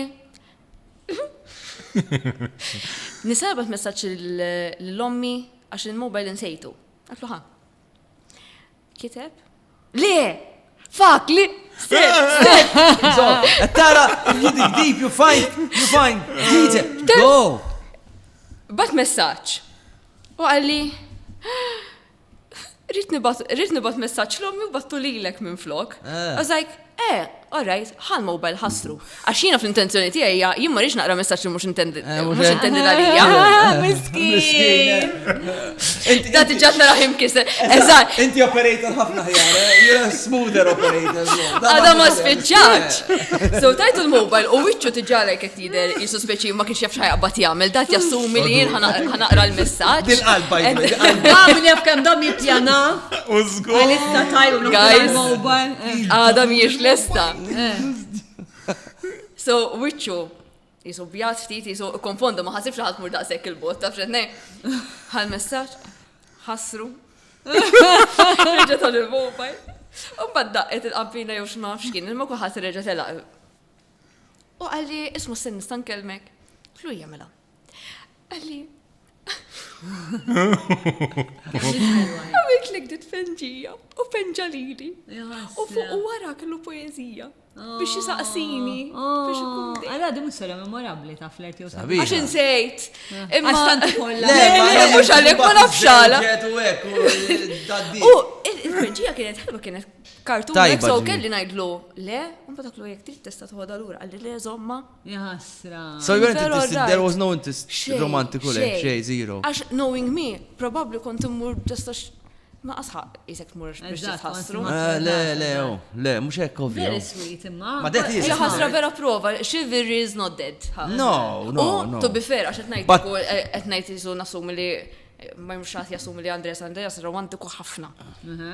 nisabat messaġġ l-ommi għax il-mobile insejtu. Għatlu ħa. Kiteb? Le! Fuck, li! Tara, you dig deep, you find, go! Bat messaġġ. U għalli rrit nibat messaġġ l-ommi u battu lilek minn flok. I was like, all right, ħal mobile ħasru. Għaxina fl-intenzjoni tiegħi jien ma rridx naqra messaġġ li mhux intendi għalija. Miskin. Da tiġa naraħim kiser. Eżatt. Inti operator ħafna ħjar, you're a smoother operator. Għada ma spiċċaċ. So tajtu l-mobile u wiċċu tiġalek qed jidher jissuspeċi ma kienx jaf x'ħajqbad jagħmel, dat jassumi li jien ħanaqra l-messaġġ. Dil-qalba Għamil jaf kemm dom jippjana. Użgur. Għalissa tajlu mobile. Għada miex lesta. So, wiċċu, jisu bjat ftit, jisu konfondu, ma ħasibx ħat mur daqsek il-bot, taf xednej. Għal messaċ, ħasru. Ġetan il-mobile. U badda, il-qampina jew x'naf x'kien, imma kulħadd reġa' telaq. U għalli, ismu s-sen nistan kelmek. Klu jamela. Għalli. Għamik li gdit fenġija u fenġalili. U fuq u wara kellu poezija. Biex jisaqsini. Għala, di mussolja memorabli ta' flirti u Sabiħa. Għax insejt. Għaxtanti kolla. Mux għalek ma nafxala. U U il-fenġija kienet ħelba kienet kartun. Tajba, So ġivi. kelli najdlu, le, un bataklu jek trid testa tħoda l-ura. Għalli le, zomma. Jasra. So you weren't Pero interested, right. there was no interest Xej, romantiku le, xej, zero. Għax knowing me, probably kont immur ġastax ma asħaq jisek tmur biex Eżatt, tħassru. Le, mux hekk ovvio. Very sweet, imma. Ma that is- Ija ħasra vera prova, chivalry is not dead. No, no. To be fair, għax But- etnajt jizu nasumi li ma jmxat jasumi li Andreas romantiku ħafna.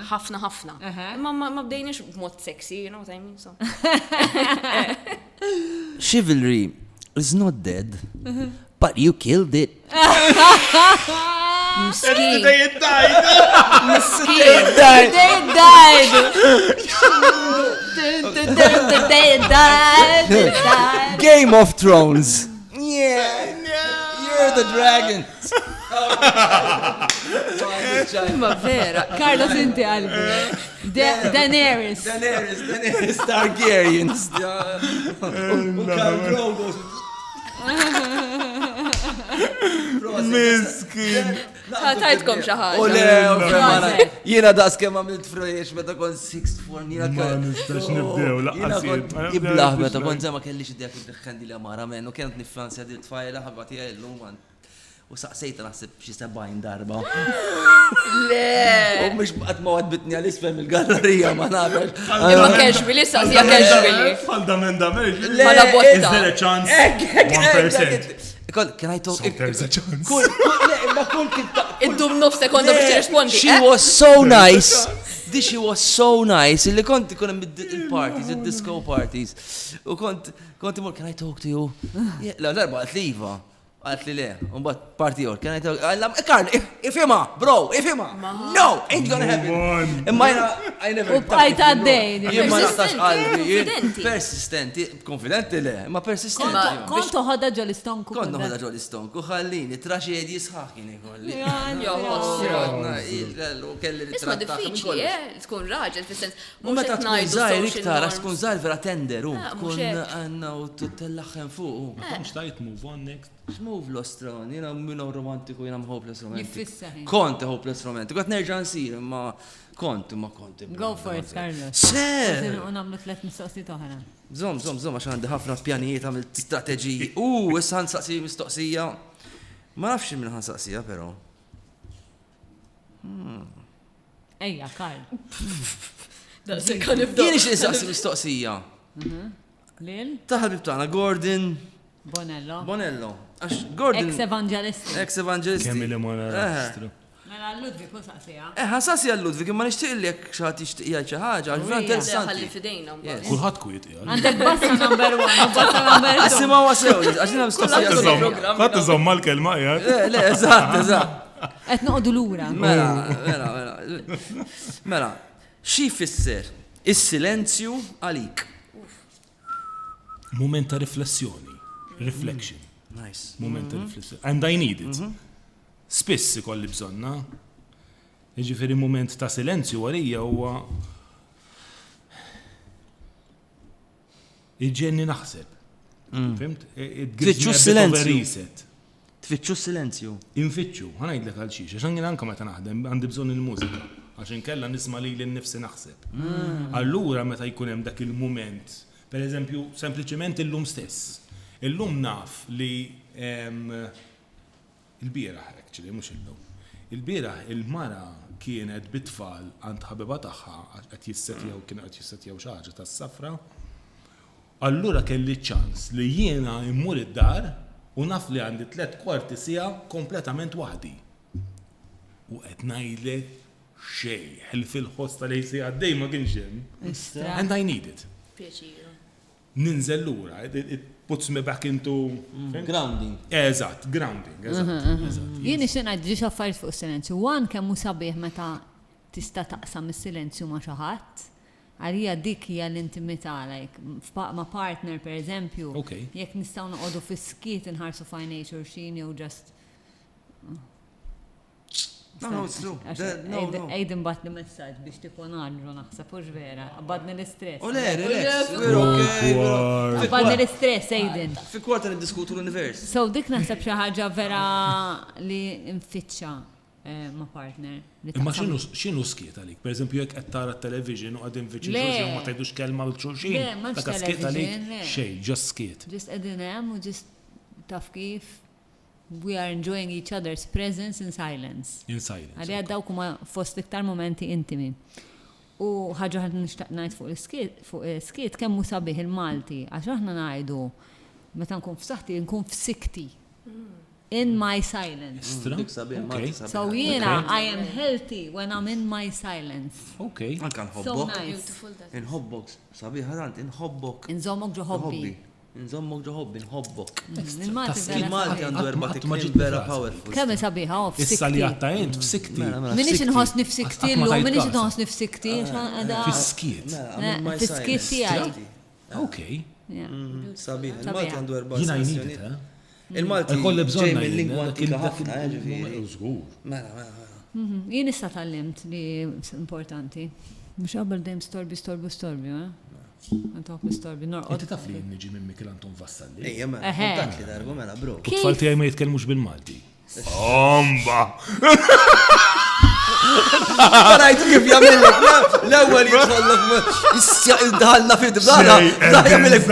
ħafna. Imma ma bdejniex b'mod sexy, you know what I mean? So. Chivalry is not dead, but you killed it. Miskin. They died. They died. Game of Thrones. Yeah. You're the dragon. Ma vera. Carlos inti qalbi. Daenerys. Daenerys Targaryens. Khal Drogo. Miskin. Tajtkom xaħġa. U le, jiena daqs kemm għamilt fresh meta kont 6-4 jiena Ma nistax nibdew, laqqas Jiena kont jien. iblaħ meta kont ma kellix id-dik id-deħħandi li għamara men u kienet nifanzja di tfajla ħabba tiegħi llum u saqsejta naħseb xi 70 darba. Le. U mhux qatt ma wadbitni għal isfel mill-gallerija ma nafx. Imma casually, saqsija casually. Fundamentalment. Ma la botta. Is there a chance? 1%. Can I talk? So there's a chance. Id-dum nof sekonda biex tirrispondi. She was so nice. She was so nice. Illi kont ikun hemm il-parties, il-disco parties. U kont imur, can I talk to you? La darba għat li iva. Għat li le, unbat party or, can I talk? Karl, ifima, bro, ifima. No, ain't gonna happen. Imma I never. U bqajt għaddej. Jien ma naqtax qalbi. Persistenti. Persistenti, konfidenti le, ma persistenti. Kont toħodha ġol istonku. Kont noħda ġol istonku, ħallini, traċedji sħaħin ikolli. Isma diffiċli, tkun raġel, fil-sens. U meta tkun zaħir iktar, għax tkun norms. zaħir vera tender, u Ah, tkun mhux hekk. għanna u t-tellaxħen fuq. Konx tajt move on next. X'move l-ostron, jina minnu romantiku, jina hopeless romantic. Jiffissaħi. Kont hopeless romantic, għat nerġa nsir, ma kont. Go for it, Carlos. Se! U namlu 3 mistoqsijiet oħra. Zom, għax għandi ħafna pjanijiet għamil strategiji. Issa nsaqsi mistoqsija. Ma nafx minn ħansaqsija, pero. Ejja, Karl. Jien ix nsaqsi mistoqsija. Lil? Taħal bibtana, Gordon Bonello. Bonello. Għax Gordon. Ex-evangelisti. Ex-evangelisti. Kemm li ma narastru. Mela Ludwig, u saqsija. Ħansaqsi għal-Ludwig, ma nixtieq li jekk xaħat jixtieq jgħid xi ħaġa, għax vera Ħalli interessanti. fidejna. Yes. Kulħadd kwiet qiegħed. Għandek bassa number 1, u bassa number 2. Asima wasew, għaxina mistoqsija. Ħadd iżomm mal-kelma qiegħed. Le, eżatt. Qed noqogħdu lura. Mela, xi fisser is-silenzju għalik? Moment ta' riflessjoni. Reflection. Nice. Moment ta' riflessjoni. And I need it. Spiss ikolli bżonna. Jiġifieri moment ta' silenzju għalija huwa iġenni naħseb. Fimt? Tfittxu s-silenzju. Reset. Tfittxu s-silenzju. Infittxu, ħanajdlek għal xiex, għaxan jien anka meta naħdem għandi bżonn il-mużika, għaxin kella nisma' li l-nifsi naħseb. Allura meta jkun hemm dak il-mument, per eżempju, sempliċement illum stess. Illum naf li il-bieraħ, actually, mhux illum. Il-bieraħ il-mara kienet bit-tfal għand ħabiba tagħha qed jissetjaw kien qed jissetjaw xi ħaġa tas-safra. Allura kelli ċans li jiena immur id-dar u naf li għandi 3/4 siegħa kompletament waħdi. U qed ngħidlek xejn, fil-ħosta li jsir għaddej ma kienx hemm. And I need it. Ninżel lura, it puts me back into Grounding. Grounding, eżatt. Jien ixtieq ngħid ġiex affarijiet fuq is-silenzju. One kemm hu sabiħ meta tista' taqsam is-silenzju ma' xi ħadd. Għalija dik hija l-intimità, like, ma' partner per eżempju, Okay. jekk nistgħu noqogħdu fis-skiet inħarsu fajnej xulxin jew just. No, it's true. No. Ejden bat li messaġġ biex tikun għallu naħseb ux vera, għabadni l-istress. U le, relax, we're okay. Għabadni l-istress, Ejden. Fi kwarta niddiskutu l-univers. So dik naħseb xi ħaġa vera li nfittxa ma' partner. Imma x'inhu skiet għalik? Pereżempju jekk qed tara t-television u qegħdin viċin Le. xulxin ma tgħidux kelma l xulxin. Le, m'hemmx Dak skiet għalik television, le. xejn, just skiet. Just qegħdin hemm u just taf kif we are enjoying each other's presence in silence. In silence. Għalli għaddaw kuma fost iktar momenti intimi. U ħagġa ħad nishtaq najt fuq il-skiet kemmu sabiħ il-Malti, għax aħna najdu, meta nkun f'saħti, nkun f'sikti. In my silence. Okay. So jiena, I am healthy when I'm in my silence. Okay. Anka So nħobbok. nice. Inħobbok. Sabiħ ħadant, inħobbok. Inżommok ġo hobby. Inżommok ġo hobbi, inħobbok. Il-Malti Il-Malti għandu Qatt erba' ma tiklim ġiet vera frasi. powerful. Kemm sabiħa u Issa li f'sikti. għatta jent f'sikti. Minix nħossni f'sikti Qatt ma l-lum, tajt minix każ. nħossni f'sikti, Fis-skiet. fis-skiet tiegħi. Okay. Sabiħ, il-Malti għandu erba' Jina sessjoni. jnidit, Il-Malti Ikolli bżonna ġej mill-lingwa jien, antika dak ħafna, ġifieri. Żgur. Mela. Jien issa tallimt li importanti. Mux qabel dejjem storbi, Għantok l-storbi, norqod. Inti taf li niġi minn Mikil Anton Vassalli. Ejja, mela, Eħe. kontat li darbu, mela, bro. Tfal tiegħi ma jitkellmux bil-Malti. Omba! Rajtu kif jagħmellek, l-ewwel jidħollok daħalna fid-dbara, da jagħmellek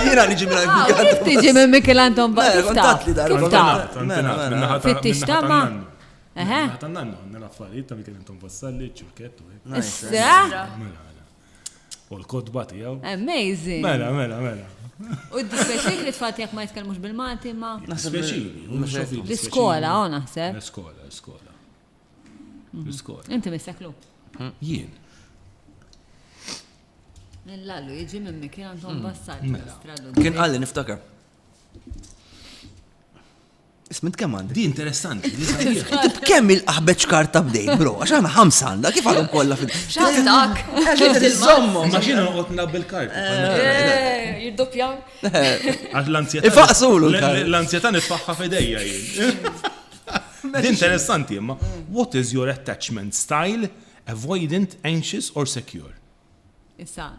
Jiena niġi minn Kif tiġi minn Mikil Anton kontat li darbu. Kif taf? Fittix tama? Eħe. Tannan, nel-affarijiet ta' Mikil Anton Vassalli, ċurkettu. Issa? U l-kodba tiegħu. Amazing. Mela. U d-dispeċik li tfat jek ma jitkellmux bil-Malti ma. Speċili. L-iskola, naħseb. L-iskola. Inti misseklu. Jien. Nillallu, jiġi minn Mikil Anton Vassalli. Kien għalli niftakar. Ismint kemm għandi? Di interessanti. Di sabiħ. Kemm il-qaħbeċ karta bdejt, bro? Għax għana ħamsanda, kif għadhom kollha fid- ċaħtak. Ġiet il-żommhom. Ma xina noqgħod nabbel karta. Jirdoppjaw. Għax l-ansjetà. Ifaqsulu l-karta. L-ansjetà nitfaħħa f'idejja jien. Di interessanti imma. What is your attachment style? Avoidant, anxious or secure? Issa,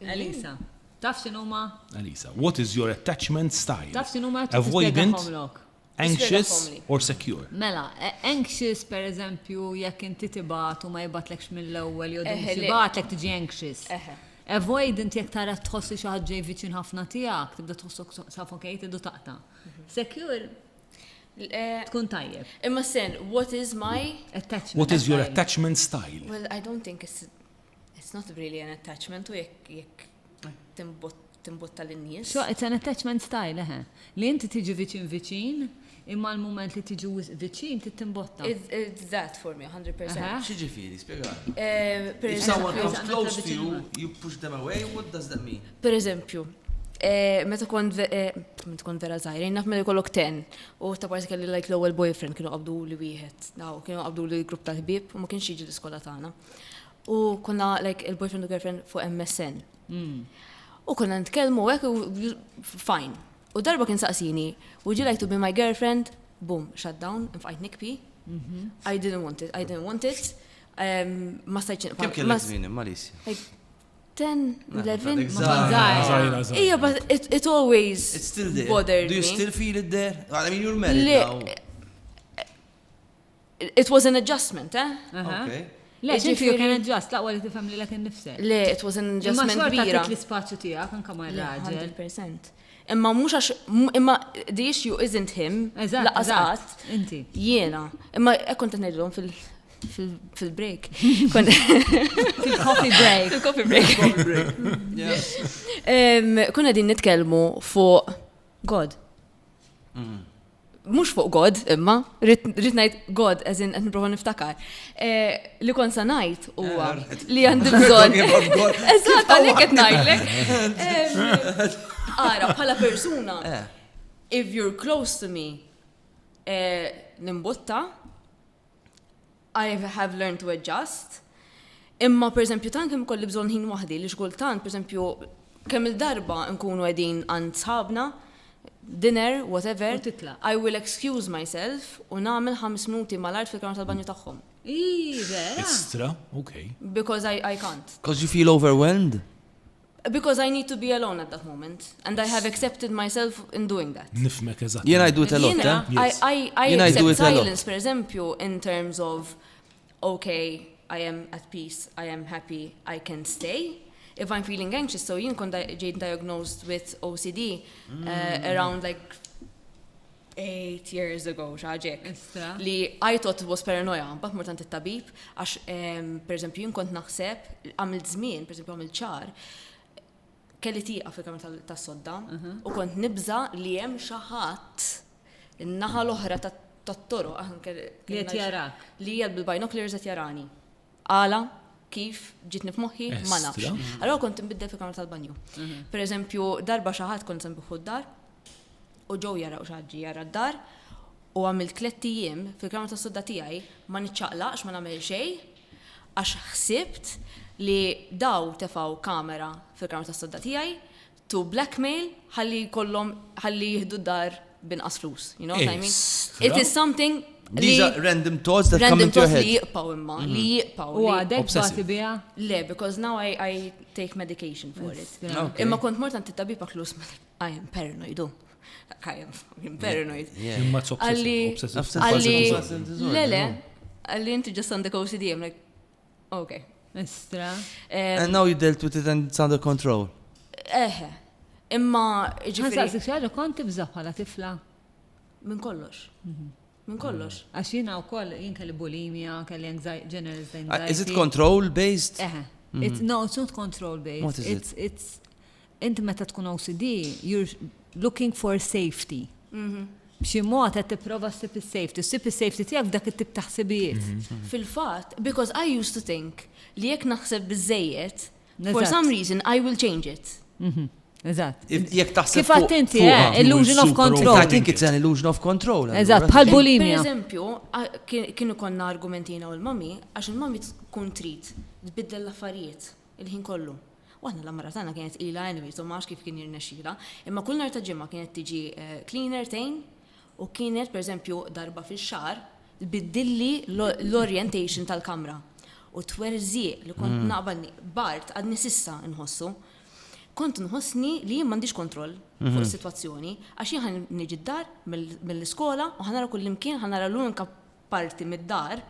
Elisa, taf x'inhuma? Alisa, what is your attachment style? Taf x'inhuma Avoidant, tispjegahomlok. anxious Nispjegahomli. or secure? Mela, anxious per eżempju jekk inti tibat u ma jibatlekx mill-ewwel jew Eħe, li- tibatlek tiġi anxious. Eħe. Avoidant jekk tara tħossi xi ħadd ġej viċin ħafna tiegħek, tibda tħossok suffocated u taqta'. Secure tkun tajjeb. Imma sen, what is my... Attachment. What is your style. attachment style? Well, I don't think it's not really an attachment u jekk timbotta l-nies. So, it's an attachment style, Li inti tiġi viċin, imma l-moment li tiġi viċin titimbotta. It's that for me, 100%. Aha. Xieġifieri, spiegħal. Per If someone eżempju, comes close to you, you push them away, what does that mean? per eżempju, meta kont vera zaħir, jennaf meta kollok 10, u ta' parti kelli like l-ewwel boyfriend kienu qabdu li wieħed, kienu qabdu li grupp ta' ħbieb, u ma kienx jiġi l-iskola tagħna. U konna like il-boyfriend u girlfriend fuq MSN. U konna nitkellmu hekk u fine. U darba kien saqsini, would you like to be my girlfriend? Boom, shut down, infqajt nikpi. I didn't want it. Ma stajċin. Kem kellek żmien, Malisja? Like 10, 11. Zaħira, zaħira. Yeah, but it always It's still there. bothered Do you me. still feel it there? I mean, you're married Le- now. It was an adjustment, Okay. Le, ġinti Ġifieri- kien ġast, laqwa li tifhem li l-kien nifsek. Le, it was an Imma adjustment xorta kbira. tik l-ispazju tiegħek anke ma' raġel. 100%. Imma mhux għax imma the issue isn't him, Eżatt, laqas eżatt. qatt. Inti. Jiena, imma hekk kont qed ngħidlhom fil-break. Kont Coffee break. fil-coffee break. Kuna din nitkellmu fuq God. Mux fuq God, imma, rrit najt God, eżin, qed nipprova niftakar. Li kon sa najt huwa li għandi bżonn. Eżatt, għalhekk qed ngħidlek. Ara, bħala persuna, if you're close to me, nimbutta, I have learned to adjust. Imma per esempio tant kemm kolli bżonn ħin waħdi li xkultant per esempio kemm il-darba nkunu qegħdin għand sħabna, dinner, whatever, U titlaq. I will excuse myself u nagħmel 5 minuti mal-art fil-kamra tal-banju tagħhom. Vera. Extra, okay. Because I can't. Because you feel overwhelmed? Because I need to be alone at that moment. And I have accepted myself in doing that. Nifmek eżatt. Jena I do it a lot, Jiena, eh? Yes. I Jiena I do accept it a lot. silence, per esempio, in terms of, okay, I am at peace, I am happy, I can stay. If I'm feeling anxious, so jien kon ġejt diagnosed with OCD around like 8 years ago, xaġek. Istra. Li I thought it was paranoia, but mortant it-tabib, għax, per esempio, jien kont naħseb, għamilt żmien, per esempio, għamilt ċar, kelli tiqa fil-kamra tas-sodda u kont nibża li hemm xi ħadd in-naħa l-oħra tat-toroq Li qed jarak. li hija bil-binoculars qed jarani. Għala, kif, ġitni f'moħħi, ma nafx. Allora kont nbiddel fil-kamra tal-banju. Per eżempju, darba xi ħadd kont sembiħu d-dar u ġew jaraw xaġġi jara d-dar u għamilt 3 ijiem fil-kamra tas-sodda tiegħi ma niċċaqlaqx ma nagħmel xejn għax ħsibt li daw tefaw kamera fil-kamra tas-sodda tiegħi to blackmail ħalli jieħdu d-dar binqas flus. You know what I mean? Extra. It is something These are random thoughts that come random into your thoughts li head. jiqpaw imma, li jiqpaw. U għadek Obsessive. bati bija? Le, because now I take medication for it. Okay. Imma kont mort għanti tabib għaklus, I am paranoid. I am fucking paranoid. Imma it's Għalli, obsessive. għalli, le, għalli inti just on the OCD, I'm like, okay. Istra. And now you dealt with it and it's under control. Imma Ħansaqsik ġifiri, xaġa kont tibża bħala tifla. minn kollox. Minn kollox. Għax jina u koll, jien kelli bulimia, kelli generalized anxiety. Is it control based? No, it's not control based. What is It's inti meta tkun OCD, you're looking for safety. B'xi mod qed tipprova ssib is-safety. Ssib is-safety tiegħek dak it-tip taħsibijiet. Fil-fatt, because I used to think li jekk naħseb biżejjed, for Eżatt. some reason I will change it. Eżatt. Jek taħseb Kif għattinti, illusion of control. I think it's an illusion of control. Eżatt, bħal Per bulimia. eżempju, kienu konna argumentina u l-mami, għax il-mami tkun trid tbiddel l-affarijiet il-ħin kollu. U għanna l-ammara tagħna kienet ila anyway, so maħx kif kien jirnexxila, imma kull nhar ta' ġimma kienet tiġi cleaner tejn u kienet per eżempju darba fix-xahar tbiddilli l-orientation tal-kamra. U twerżiq li kont naqbalni Bart għadni sissa nħossu. Kont nħossni li jien m'għandix kontroll fuq is-sitwazzjoni għax jien ħan niġi d-dar mill-iskola u ħanara kull imkien ħanara l-unika parti mid-dar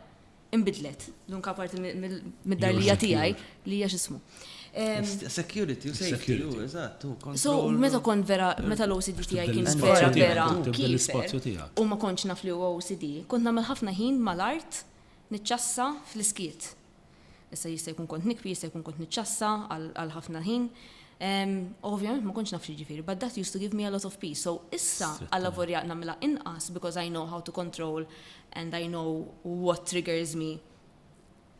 inbidlet. L-unika parti mid-dar li hija tiegħi li hija x'ismu. Security, u safety, eżattu. So, meta kon vera, meta l-OCD tiegħi kien Tibdel vera l-ispazju vera tiegħek, tibdel l-ispazju kiefer tiegħek. u ma kontx naf li huwa OCD, kont nagħmel ħafna ħin mal-art niċċassa fl-iskiet. Issa jista' jkun kont nikbi, jista' jkun kont niċċassa għal ħafna ħin. Ovvjament ma kontx naf xi ġifieri, but that used to give me a lot of peace. So issa għalla vorja nagħmilha inqas because I know how to control and I know what triggers me.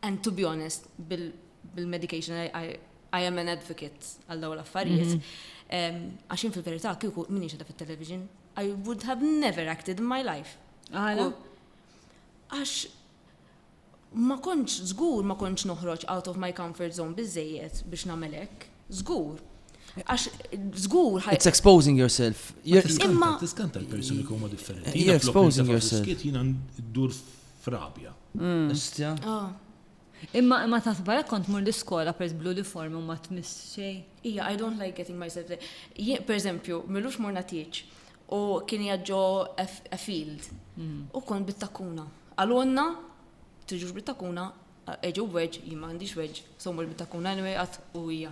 And to be honest, bil-medication I am an advocate għal dawn l-affarijiet. Għaxin fil-verità kieku minni xeda fit-television, I would have never acted in my life. Għala? Għax ma konċ żgur ma konċ noħroġ out of my comfort zone biżejjed biex nagħmelek. Żgur. Għax żgur It's exposing yourself. Imma- Tiskanta l-persuni kuma differenti. You're exposing yourself. Jina dur frabja. Istja. Imma taħsbalek kont mur l-iskola per bl-uniform u ma tmiss xej. Ija, I don't like getting myself there. Per eżempju, millux morna teach u kien jaġġo a field u kon bit-takuna. Għalonna, tiġux bit-takuna, eġu weġ, jimma għandix weġ, somur bit-takuna anyway għat u hija.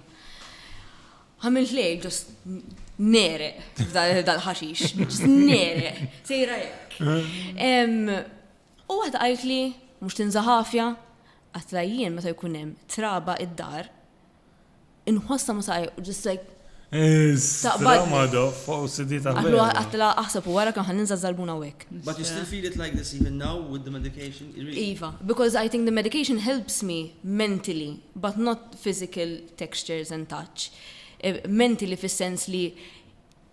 Għamilt lej, just nere dal-ħaxix, just nere, sejra jek. U għad għajt li, mux tinżaħafja, għatla jien meta jkunem traba id-dar, inħossa ma saqaj, just like, Stramado, fuq CD ta' għallu għatla aħseb u għara kan ħan ninza zarbuna wek. But you still feel it like this even now with the medication? Iva, because I think the medication helps me mentally, but not physical textures and touch. Mentally fis-sens li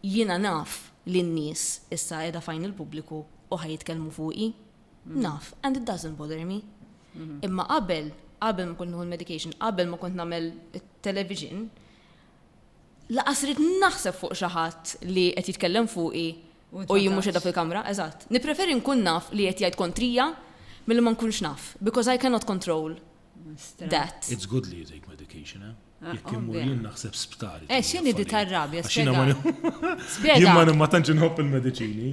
jiena naf li n-nies issa edha fajn il-pubbliku u ħajitkellmu fuqi. Naf, and it doesn't bother me. Imma qabel ma kont nħu l-medication, qabel ma kont nagħmel television, laqas rid naħseb fuq xi ħadd li qed jitkellem fuqi u jien mhux qiegħda fil-kamra, eżatt. Nippreferi nkun naf li qed jgħid kontrija milli ma nkunx naf, because I cannot control that. It's good li you take medication, eh? Jekk immur jien naħseb sptari. X'inhi di tar-rabja, Jien spiega. ma tantx inħobb il-mediċini.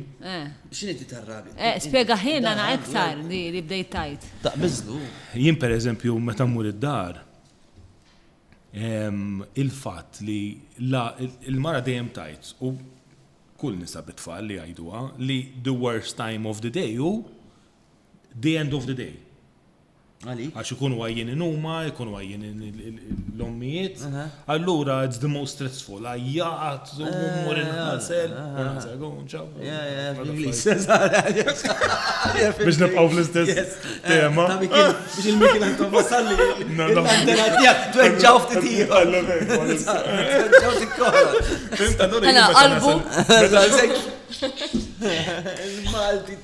X'inhi ti tarrabi? Spiega ħin għana iktar li bdejt tajt. Taqbiżlu. Jien pereżempju meta mmur id-dar, il-fatt li il-mara dejjem tajt u kull nisa bit-tfal li għajduha li the worst time of the day u the end of the day. Għax ikunu għajjen in-numa, ikunu għajjen l-ommijiet, allura it's the most stressful, għajjaqat, umur il-ħasel, ċaw. Biex nibqaw fl-istess tema. Biex il-mikina għantom wasalli, il-antena tijak, tweġġaw ftitijiet. Tweġġaw tikkola. Għala, qalbu. Il-Malti.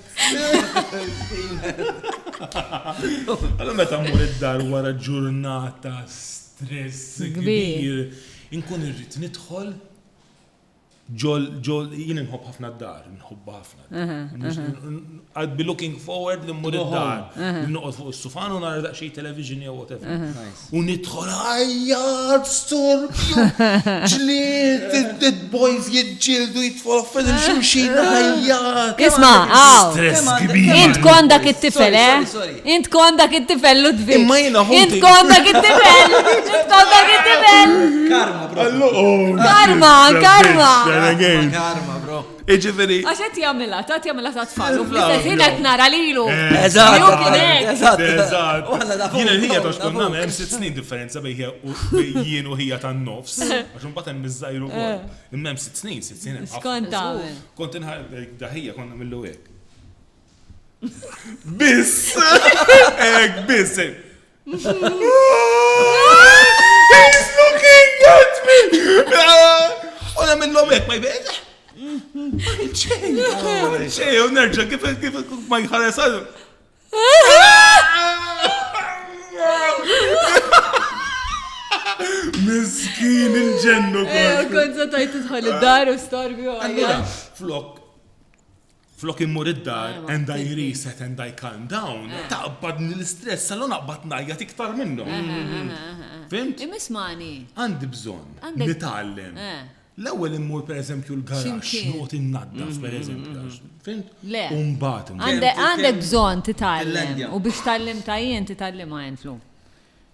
Allora meta mmur id-dar wara ġurnata stress kbir, inkun irrid nidħol ġol jien inħobb ħafna d-dar, nħobba ħafna. I'd be looking forward li mmur id-dar, li noqgħod fuq is-sufan u nara daqsxejn television jew whatever. U nidħol ħajjat storbju, ġlied, id-boys jiġġieldu jitfgħu fil xulxin ħajjat. Isma', għaw. Stress kbir. Int kon dak it-tifel, Int kon dak it-tifel Ludwig. Imma jiena Int kon dak it-tifel. Int kon dak it-tifel. Karma. Karma, bro. Iġifiri. Għax qed jagħmilha, ta' tfal. U fl-istess ħin qed nara lilu. Eżatt. Jiena l-ħija ta' xkun nagħmel hemm 6 snin differenza bejn jien u ħija tan-nofs. Għax imbagħad hemm iż-żgħir ukoll. Imma hemm 6 snin, 6 snin. Skont tagħmel. Kont daħija kont nagħmlu hekk. Biss! Hekk biss. He's looking at me! U nagħmilhom hekk ma jbejn. ċej, u nerġa' kif ma jħares għal. Miskin il-ġennu kol. Kont sa tajt tidħol id-dar u storbju Allora, flok immur id-dar and I reset and I calm down, taqbadni l-istress, sal-lu naqbad najjat iktar minnu. Fimt? Imismani. Għandi bżon, nitgħallem. L-ewwel immur pereżempju l-garax, noqgħod innaddaf pereżempju. Fimt? Le. Mbagħad. Għandek bżonn titgħallem u biex tgħallem tajjien titgħallem għajnflu.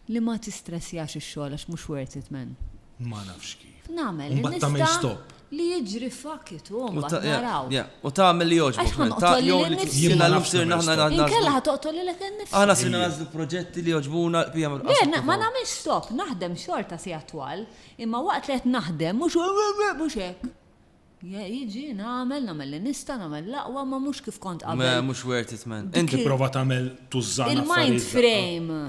Li ma tistressjax ix-xogħol għax mhux worth it man. Ma nafx kif. Nagħmel Mbagħad tagħmel stop. Li jiġri fuck it u mbagħad naraw. U tagħmel li joġbok. Jiena l-ufsir naħna Inkella ħatoqtol lilek innifsek. Aħna sirna nażlu proġetti li joġbuna. Le, ma nagħmilx stop, naħdem xorta si attwal, imma waqt li qed naħdem mhux hekk. Jiġi nagħmel li nista' nagħmel laqwa ma mhux kif kont qabel. Mhux worth it man. Inti prova tagħmel tużżan il-mind frame.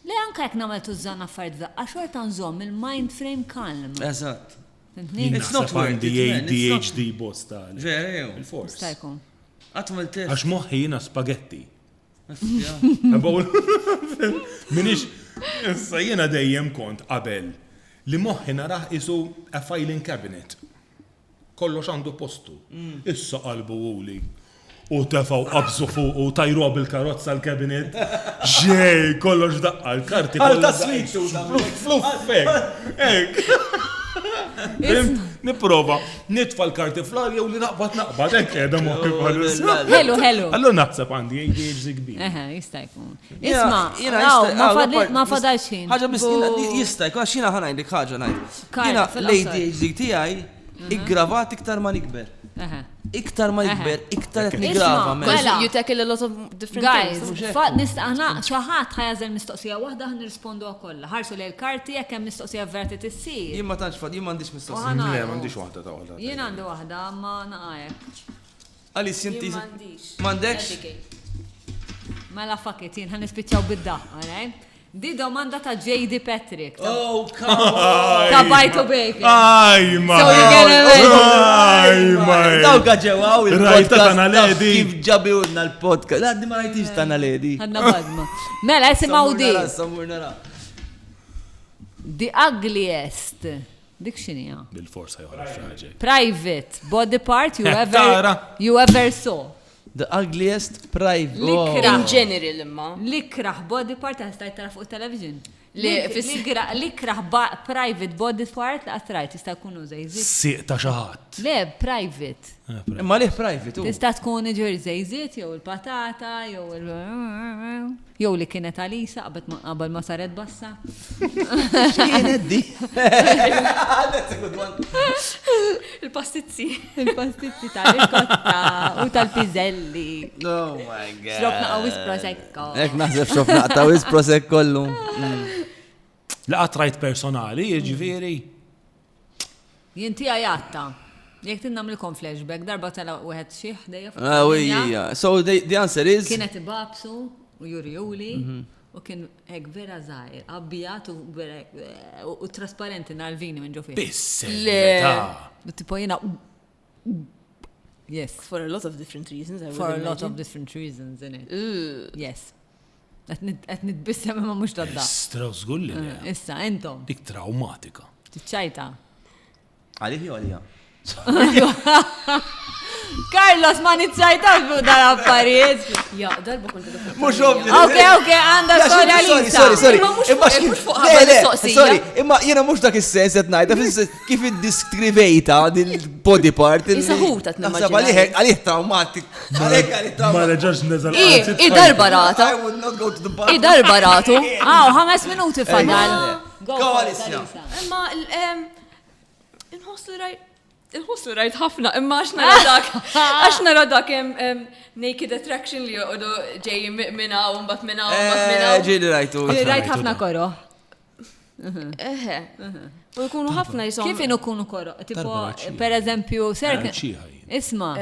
Le anke jekk nagħmel tużżan affarijiet daqqa xorta nżomm il-mind frame calm. Eżatt. It's not worth it. ADHD bosta. Ġew. Il-force. Stajkom. Għatmel test. Għax moħħi jiena spaghetti. Minix, issa jiena dejjem kont qabel li moħħi naraħ isu a filing cabinet. Kollox għandu postu. Issa qalbu għuli. U tefaw qabżu fuq u tajru bil-karozza l-kabinet. Ġej, kollox daqqa l-karti. Għalta switu. Fluffek. Ek. Niprofa, nitfa l-karti fl-ar jew li naqbad, ek edha moħi bħalus. Hello. Allora naħseb għandi ADHD kbir. Jista' jkun. Isma, ma fadalx ħin. Ħaġa biss jista' jkun għax jiena ħanajdek ħaġa ngħid. Jiena l-ADHD tiegħi iggravat iktar ma nikber. Iktar ma nikber, iktar qed nigrava. You tackle a lot of different things. Guys, nistaqna xaħat ħajażel mistoqsija waħda ħan nirrispondu kollha. Ħarsu li l-karti jekk hemm mistoqsija verti tissir. Jien ma tantx fad, jien m'għandix mistoqsija. Le, m'għandix waħda ta' waħda. Jien għandi waħda, ma naqajek. Għalis inti m'għandekx? Mela fakit, jien ħan nispiċċaw bid-daqqa, right? Di domanda ta' J.D. Patrick. Oh, come on! Ta' Bajto Baby. Aj, ma! So you're gonna win. Aj, Dawk ġewaw Rajta tana il-podcast ledi. kif ġabiwna l-podcast. Għaddi ma rajtix tana ledi. Għanna badma. Mela, jisimaw di. Samur nara. The ugliest. Dik xinija. Bil-forsa joħra xaġej. Private body part Tara. you ever saw. The ugliest private. Likra. In general imma. Likraħ body part għastajt tara fuq television. Likraħ private body part għastrajt tista' tkun użejżit. Siq ta' xaħat. Le, private. Ma liħ private, u. Tista' tkun ġerzejżit, jew il-patata, jew li kienet Alisa qabel ma saret bassa. Kienet di. That's a good one. Il-pastizzi. Il-pastizzi tal-ricotta u tal-pizelli. Oh my god. Xrobna għawis prosecco. Ek naħseb xofna għawis prosek kollu. Laqat rajt personali, ġifiri. Jinti għajatta. Jek tinnamlikom flashback, darba tala u għed xieħ dejja. So the answer is. Kienet ibabsu u jurjuli u kien ek vera zaħir, abbijat u trasparenti nar-vini minn ġofi. Bisselleta. Tipo jena. Yes. For a lot of different reasons. For a lot of different reasons in it. Yes. Għet nitbissem ma mux dadda. Straus gulli. Issa, entom. Dik traumatika. Tċajta. Għalih jolja. Carlos, ma nitċajta fuq dal-affarijiet. Ja, darba konta da. Mux ovvju. Ok, għanda storja Lisa. Sorry. Sorry. Imma jena mux dak il-sens jett najda, kif id-diskrivejta dil-body part. Isa ħuta t-nimmaġina. Għalih traumatik. Ma reġax nezal. I-darbarata. I would not go to the bar. I-darbaratu. 5 minuti fadal. Go, Alicia. Imma il-ħossu rajt ħafna, imma għax nara dak naked attraction li joqodu ġej minna u mbat minna. Ġili rajtu. Rajt ħafna koro. Eħe. U jkunu ħafna jisom. Kif inu kunu koro? Tipo, per eżempju, serka. Isma.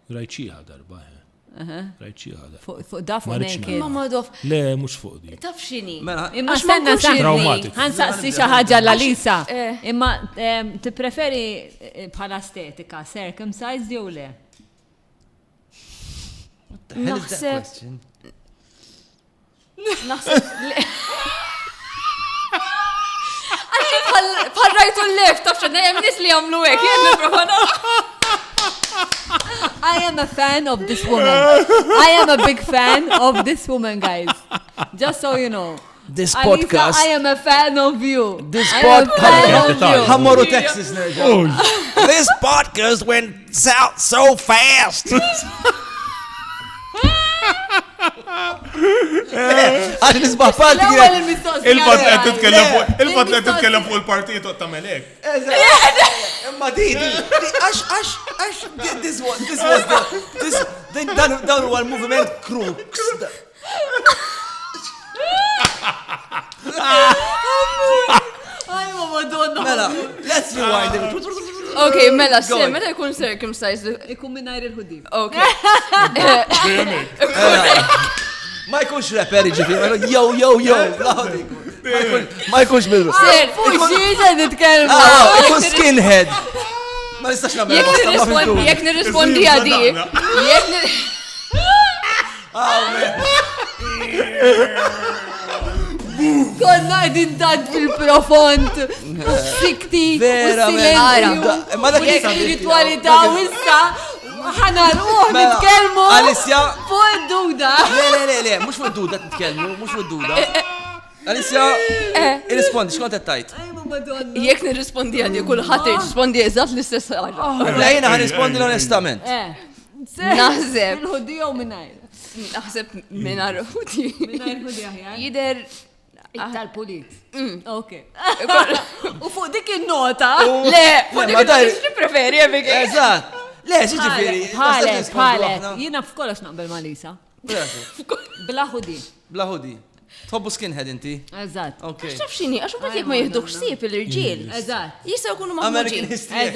Rajt xieħa darba. Rajt xieħa darba. Fuq da fuq naked. Mamma dof. Le, mux fuq di. Taf xini. Imma stenna Traumatic. Għan saqsi xaħġa l-Alisa. Imma ti preferi bħala estetika, circumcised jew le? Naħseb. Bħal rajtu l-lef, taf xadna jem nis li għamlu għek, jen niprofana. I am a fan of this woman. I am a big fan of this woman, guys. Just so you know. This Alisa, podcast. I am a fan of you. This I am a fan of podcast. you. Hammoru Texas nerġa. This podcast went south so fast. Għad nisbaħ parti. L-ewwel il-mistoqsija. Il-fat li titkellem fuq il-partijiet u tamelek. Imma di, għax, this was dan huwa l-moviment crux. Ajma madonna. Mela, let's rewind it. Ok, mela, meta jkun circumcised. Ikun minnajr il-ħudib. Ok. Ma jkunx rapper ġifiri, yo, ma jkunx mil-ru. Fuq xieġa nitkellmu. Ikun skinhead. Ma nistax namel. Jek nirrispondi għadi. Konna għedin dad fil-profond. U s-sikti. Vera, u l-spiritualità u issa. ħana l-uħ nitkellmu. Alicia. Fuq id-duda. Le, mux fuq id-duda nitkellmu, mux fuq id-duda. Alicia, irrispondi, xkont għattajt? Ajma madonna. Jek nirrispondi għadi, kullħat irrispondi eżat l-istess ħagġa. Lejna ħan rispondi l-onestament. Naħseb. Il-ħudija u minnajr. Naħseb minar ħudi. Minnajr ħudija ħjar. Jider. Tal-pulit. Ok. U fuq dik il-nota. Le, fuq dik il-nota preferi għabik. Eżat. Le, ġiġifiri. Ħalet. Jina f'kollox naqbel ma' Lisa. Bla ħudi. Bla ħudi. Tħobbu skinhead inti? Eżat. Ok. Xtaf xini, għax u jek ma jihduħ sib il-irġiel. Eżat. Jisaw kunu American maħmuġin. history.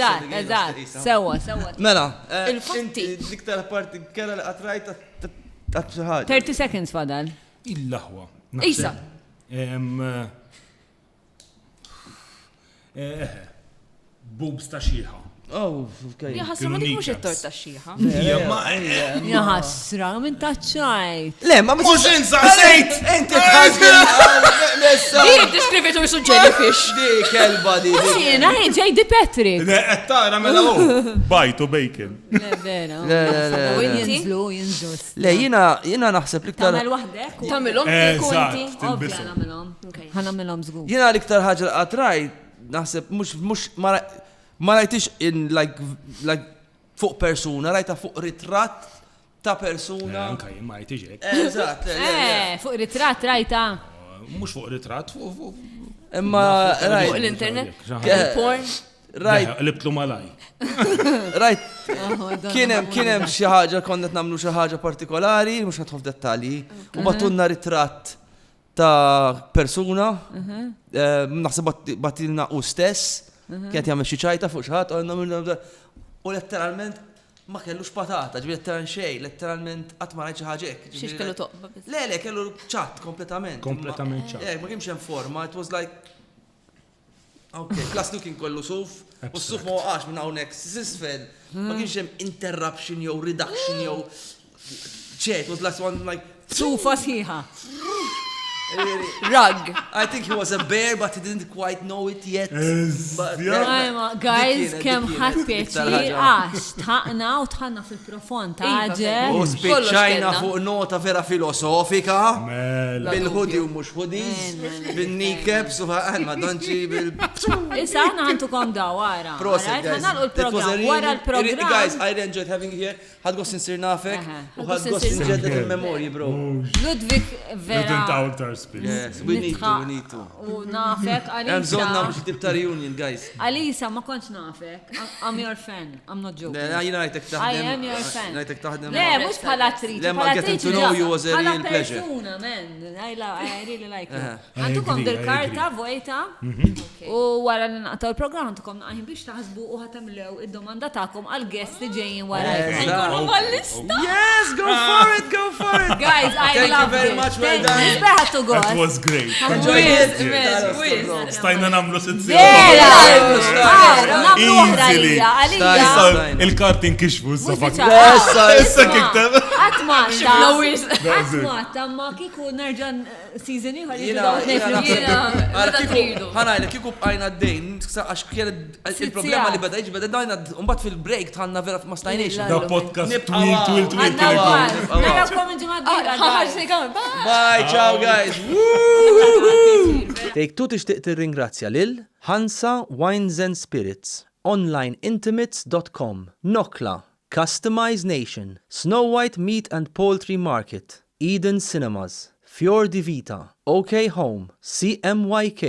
Eżat. Sewa. Mela, Il-fatti. dik tal-parti kera li għatrajt għat 30 seconds fadal. Il-laħwa. Isa. Boobs ta' xieħa. Oh, okay. Jaħasra ma dik mhux it-torta xieħa. Hija ma Jaħasra, minn taċċajt. Le, ma mhux insaqsejt! Enti tħazbil Dik diskrivitu jisu jellyfish. Di kelba di. Xina, ġejdi Patrick. Qed tara mela hu. Bajtu bacon. Le, vera. U jinżlu. Le, jina naħseb liktar. Tamel wahdek? Tamilhom konti. Ovvja, namilom. Ħanamilom żgur. Jina liktar ħaġa għatraj, naħseb mux ma rajtix in like fuq persuna, rajta fuq ritratt ta' persuna. Anka jien ma rajtix hekk. Eżatt, Fuq ritratt rajta. Mhux fuq ritratt, fuq imma rajt. Fuq l-internet. Porn. Rajt, libtlu malaj. rajt. Kienem xi ħaġa konnet nagħmlu xi ħaġa partikolari, mhux ħadħol f'dettalji, u batunna ritratt ta' persuna, naħseb batilna u stess, kienet jagħmel xi ċajta fuq xi ħadd, u letteralment ma kellux patata, ġifieri letteralment xejn, letteralment qatt ma rajt xi ħaġa hekk. Xiex kellu toqba. Le, kellu ċatt kompletament. Kompletament ċatt. Ma kienx hemm forma, it was like okay, klasnu kien kollu suf, u s-suf ma waqax minn hawnhekk s'isfel. Ma kienx hemm interruption jew reduction jew it was like one like Sufa sħiħa. Rug. I think he was a bear, but he didn't quite know it yet. Guys, kem ħat pieċir, għax, tħaqna u tħanna fil-profond, taġe. U spiċċajna fuq nota vera filosofika. Mela. Bil-hoodie u mux hoodies. Bil-kneecaps u ma donċi bil... Issa ħna ħantukom da wara. Proset, guys. ħanalqu l-program, wara l-program. Guys, I enjoyed having you here. ħadgos sinsir nafek u ħadgos sinġeddet il-memorji, bro. Ludwig vera. Yes, we need to. U nafek, Hemm bżonna biex Alisa. tibta reunion, guys. Alisa, ma konċ nafek. I'm your fan. I'm not joking. Jina rajtek taħdem. I am your fan. Rajtek taħdem. Le, mux bħala trit. Le, ma getting to know you was a real pleasure. Bħala persuna, man. I really like you. I Għantukom agree, dil-karta, vojta. U wara l-naqtaw il-program, għantukom naqħin biex taħsbu u ħatamlew id-domanda ta'kom għal-guest li ġejjin wara. Nkunu mal-lista. Yes, go for it, go for it. Guys, I Thank you love very it. much, well Thank you. done. Nisbeħat to God. That was great. Wiz. Stajna namlu sitzja. Vera! Namlu oħra lija, għalija. Il-kartin kixfu s-safak. Issa kiktab. Għatmatta. Wiz. Għatmatta, ma kiku nerġan season iħor ħanajna, kiku bqajna d-dejn, għax kienet il-problema li beda iġbeda dajna, un-bat fil-break tħanna vera ma stajniex. Da podcast twil. Bye, ciao guys. Take two tixtieq tirringrazzja lil Hansa Wines and Spirits, onlineintimates.com, Nokla, Customize Nation, Snow White Meat and Poultry Market, Eden Cinemas, Fior di Vita, OK Home, CMYK,